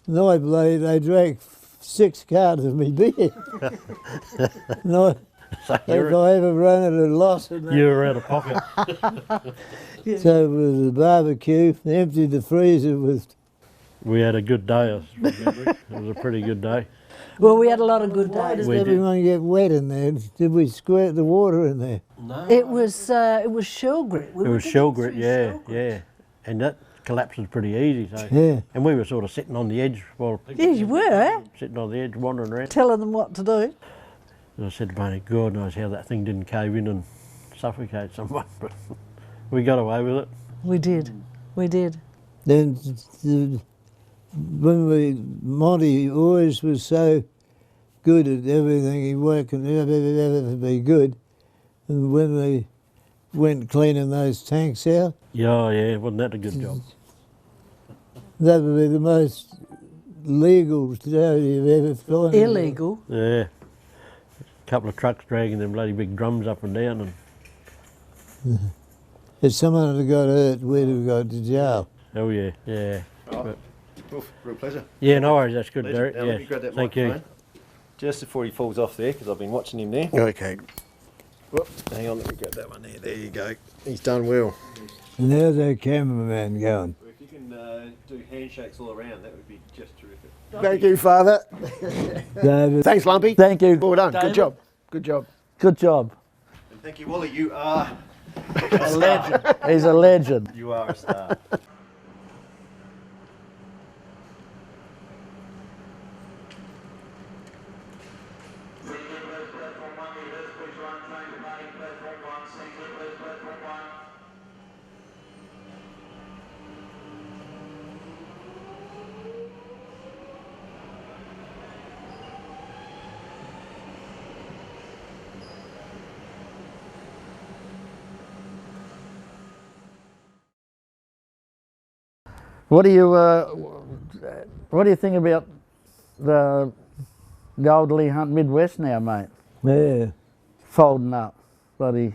And I believe they drank 6 cartons of me beer. And if I ever run at a loss. You were out of pocket. So it was a barbecue, emptied the freezer with. We had a good day, I remember. It was a pretty good day. Well, we had a lot of good Why days. did everyone get wet in there? Did we squirt the water in there? No. It was shell grit. It was shell grit, yeah. And that collapses pretty easy. So. Yeah. And we were sort of sitting on the edge while Yeah, you were, eh? sitting on the edge, wandering around. Telling them what to do. And I said to Barney, God knows how that thing didn't cave in and suffocate someone, but we got away with it. We did. Then Monty always was so good at everything, he worked and everything be good. And when we went cleaning those tanks out, Yeah, wasn't that a good job? that would be the most legal job you've ever found. Illegal. Yeah. A couple of trucks dragging them bloody big drums up and down. And If someone had got hurt, we'd have gone to jail. oh yeah. Oh, real pleasure. Yeah, no worries, that's good, Pleasure. Derek. Now, Yeah, let me grab that thank you. microphone. Just before he falls off there, because I've been watching him there. Okay. Whoop, hang on, let me grab that one there. There you go. He's done well. And how's our cameraman going? If you can do handshakes all around, that would be just terrific. Thank you, Father. David. Thanks, Lumpy. Thank you. Well done. David. Good job. Good job. Good job. And thank you, Wally. You are A legend. He's a legend. You are a star. What do you think about the old Lee Hunt Midwest now, mate? Yeah. Folding up, bloody.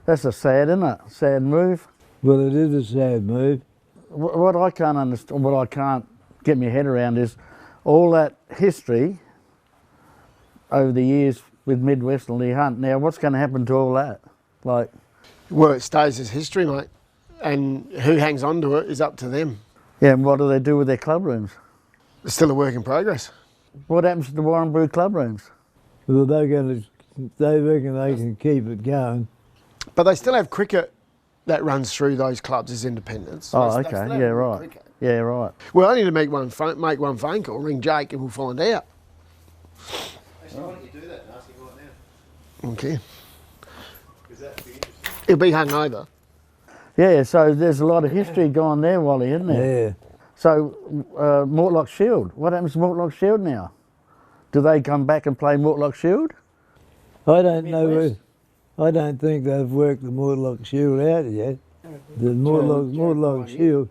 That's a sad, isn't it? Sad move. Well, it is a sad move. What I can't understand, what I can't get my head around is all that history over the years with Midwest and Lee Hunt. Now, what's going to happen to all that? Like, Well, it stays as history, mate. And who hangs on to it is up to them. yeah, and what do they do with their club rooms? It's still a work in progress. What happens to the Warren Brew club rooms? Well, they reckon they can keep it going. But they still have cricket that runs through those clubs as independents. Oh, They okay, still have yeah, right. cricket. Yeah, right. Well, I need to make one phone call, ring Jake, and we'll find out. Actually, why don't you do that and ask him right now? Okay. Because that would be interesting. He'll be hungover. Yeah, so there's a lot of history going there, Wally, isn't there? Yeah. So, Mortlock Shield, what happens to Mortlock Shield now? do they come back and play Mortlock Shield? I don't know. Midwest? I don't think they've worked the Mortlock Shield out yet. The Mortlock Shield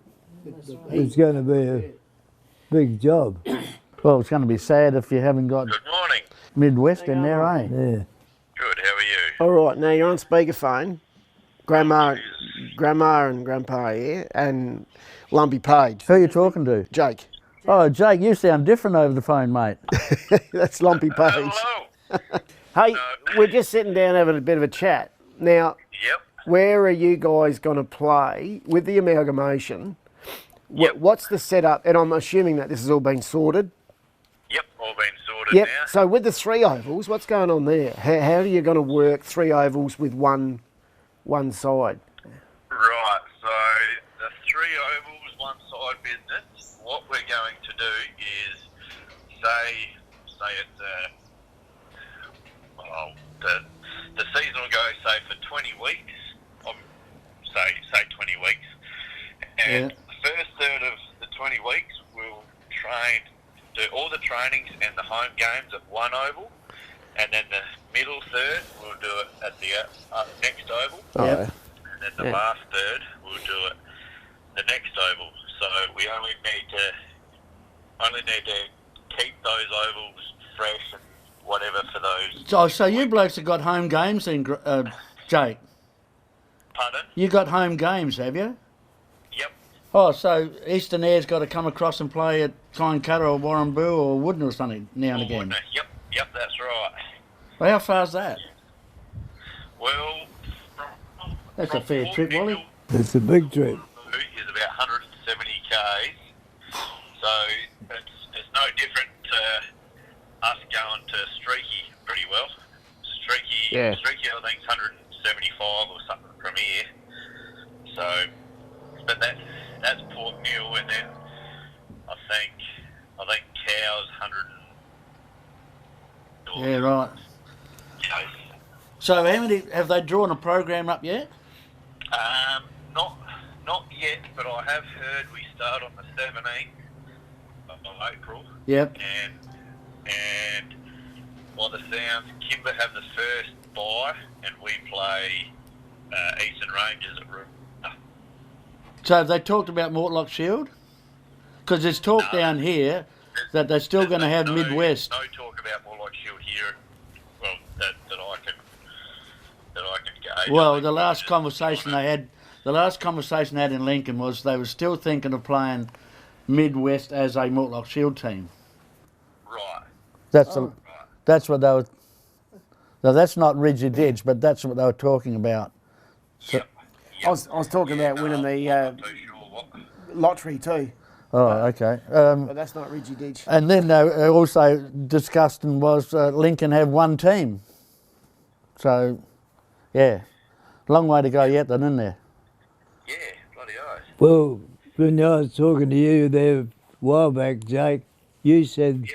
is going to be a big job. Well, it's going to be sad if you haven't got Good morning. Midwest in there, eh? Yeah. Good, how are you? All right, now you're on speakerphone. Grandma and Grandpa here, and Lumpy Page. Who are you talking to? Jake. Oh, Jake, you sound different over the phone, mate. That's Lumpy Page. Hello. Hey, we're just sitting down having a bit of a chat. Now, Yep. where are you guys going to play with the amalgamation? Yep. What's the setup? And I'm assuming that this has all been sorted. Yep, all been sorted Yep. now. So with the 3 ovals, what's going on there? How are you going to work 3 ovals with one side? Right, so the 3 ovals, one side business, what we're going to do is, say it's the season will go, say, for 20 weeks, say 20 weeks, and the first third of the 20 weeks we'll do all the trainings and the home games at one oval, and then the middle third we'll do it at the next oval, Yep. and then the last third we'll do it the next oval. So we only need to keep those ovals fresh and whatever for those. So you blokes have got home games then, Jake? Pardon? You got home games, have you? Yep. Oh, so Eastern Air's got to come across and play at Tyne-Cutter or Warrnambool or Wooden or something now and again. Yep, that's right. Well, how far's that? Well, That's a fair trip, Wally. It's a big trip. Is about 170 k's, so it's no different to us going to Streaky pretty well. Streaky, I think, is 175 or something from here. So, but that's Port Mill, and then I think Cow's 100. Yeah, right. So how many, have they drawn a program up yet? Not yet, but I have heard we start on the 17th of April. Yep. And by the sounds, Kimber have the first bye, and we play Eastern Rangers at Rook. So have they talked about Mortlock Shield? Because there's talk down here that they're still going to have Midwest. No talk about Mortlock Shield here. Well, that I can gauge. Well, the last conversation they had in Lincoln was they were still thinking of playing Midwest as a Mortlock Shield team. Right. That's what they were. No, that's not rigid edge, but that's what they were talking about. So, Yep. I was talking about winning the I'm not too sure what. lottery too, oh, okay. but that's not rigid edge. And then they also discussed and was Lincoln have one team. So, yeah, long way to go yet, then, isn't there? Yeah, bloody oath. Well, when I was talking to you there a while back, Jake, you said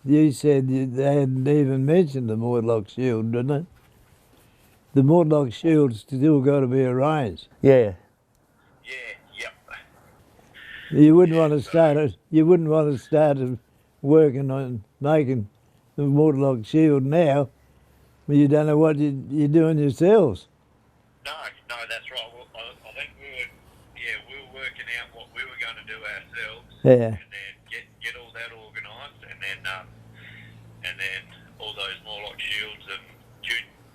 they hadn't even mentioned the Mortlock Shield, didn't it? The Mortlock Shield's still got to be arranged. Yeah. Yep. You wouldn't want to start it. You wouldn't want to start working on making the Mortlock Shield now. But you don't know what you're doing yourselves. No, that's right. Well, I think we were working out what we were going to do ourselves. Yeah. And then get all that organised, and then all those Mortlock Shields and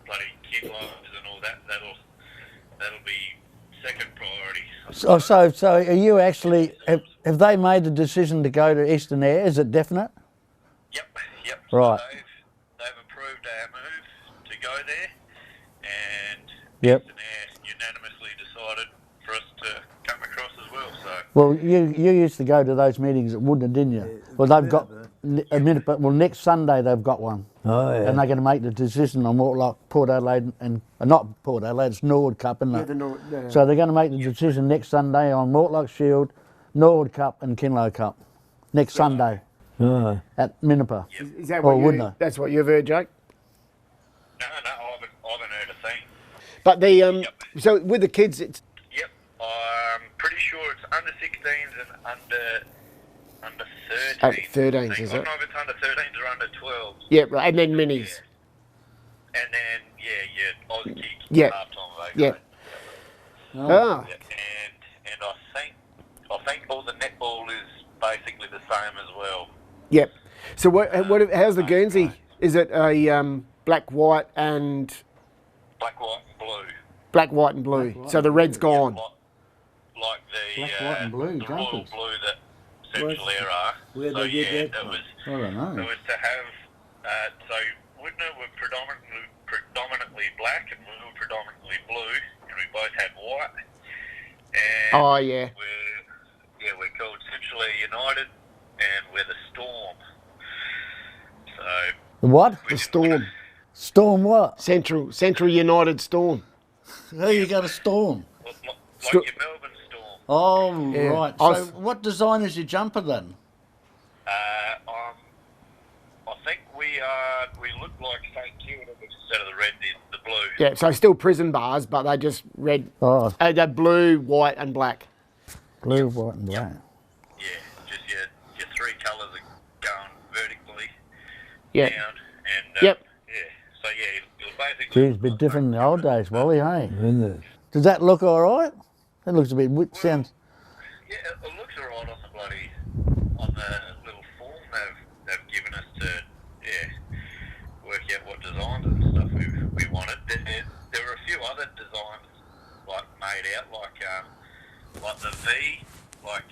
bloody kilos and all that. That'll be second priority. So are you actually have they made the decision to go to Eastern Air? Is it definite? Yep. Right. So they've approved our move to go there, and Yep. Eastern Air unanimously decided for us to come across as well. So Well, you used to go to those meetings at Woodn't, didn't you? Well, they've got a minute, but next Sunday they've got one. Oh, yeah. And they're going to make the decision on Mortlock, Port Adelaide, and not Port Adelaide, it's Nord Cup, isn't it? So they're going to make the decision next Sunday on Mortlock Shield, Nord Cup and Kinlow Cup. Next Sunday Oh. at Minnipa. Is that Or what wouldn't that's what you've heard, Jake? no, I haven't heard a thing. But the so with the kids, it's Yep, I'm pretty sure it's under 16s and under under 13s. Under 13s, I is don't it? know if it's under 13s or under 12s. Yeah, right. And then minis. And then, yeah, Oz kick Yeah. half-time Yeah. vacate. Oh. Yeah, and I think all the netball is basically the same as well. Yep. So how's the Guernsey? Is it a black, white and... Black, white and blue. Black, white and blue. Black, white So the and red's blue. gone. Like the, Black, white and blue the royal jumpers. blue that Central Air are. Where'd So they get yeah, that it from? was, I don't it know. was to have, so Widner were predominantly black and we were predominantly blue, and we both had white. And Oh, yeah. we're called Central Air United, and we're the Storm. So The what? The Storm. Storm what? Central United Storm. Who you got a storm? like Sto- your Melbourne Storm. Oh, Yeah. right. I So was- what design is your jumper then? I think we look like St Kilda, but instead of the red, the blue. Yeah, so still prison bars, but they just red. Oh, They're blue, white and black. blue, white and black. Yeah, just your three colours are going vertically Yeah. down, and Yep. yeah. So yeah, it was basically. Geez, a bit different in the old days, Wally, hey? Isn't it? Does that look all right? That looks a bit, sounds... Yeah, it looks alright on the little form they've given us to work out what designs and stuff we wanted. There were a few other designs like made out like the V, like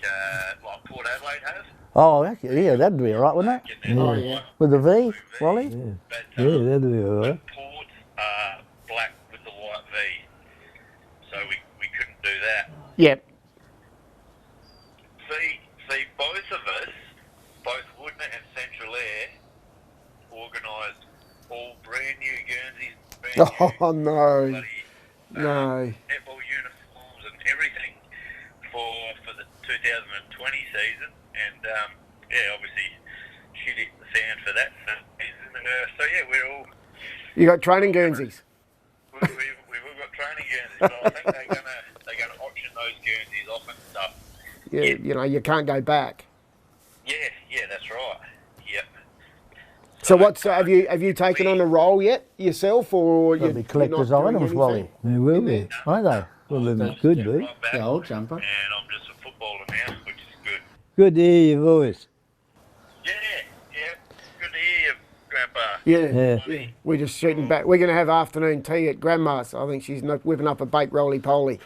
Port Adelaide has. Oh, yeah, that'd be all right, wouldn't it? And then Oh, like yeah. With the V, Wally? Yeah. But, Yeah, that'd be all right. Ports are black with the white V, so we couldn't do that. Yep. See, both of us, both Woodner and Central Air, organised all brand new Guernseys, brand new Oh, no. bloody, No. netball uniforms and everything for the 2020 season, and obviously shit hit the fan for that season. So yeah, we're all You got training Guernseys. we've all got training Guernseys, but I think they're gonna auction those Guernseys off and stuff. Yeah, you know, you can't go back. Yeah, that's right. Yep. So what's have you taken on a role yet yourself, or They'll you? be collector's items, Wally. They will be. Won't they? Well, they could be. Right back, The old jumper. and I'm just a footballer now, which is good. Good to hear your voice. Yeah. Good to hear you, Grandpa. Yeah. Yeah. We're just shooting back. We're going to have afternoon tea at Grandma's. I think she's whipping up a baked roly-poly.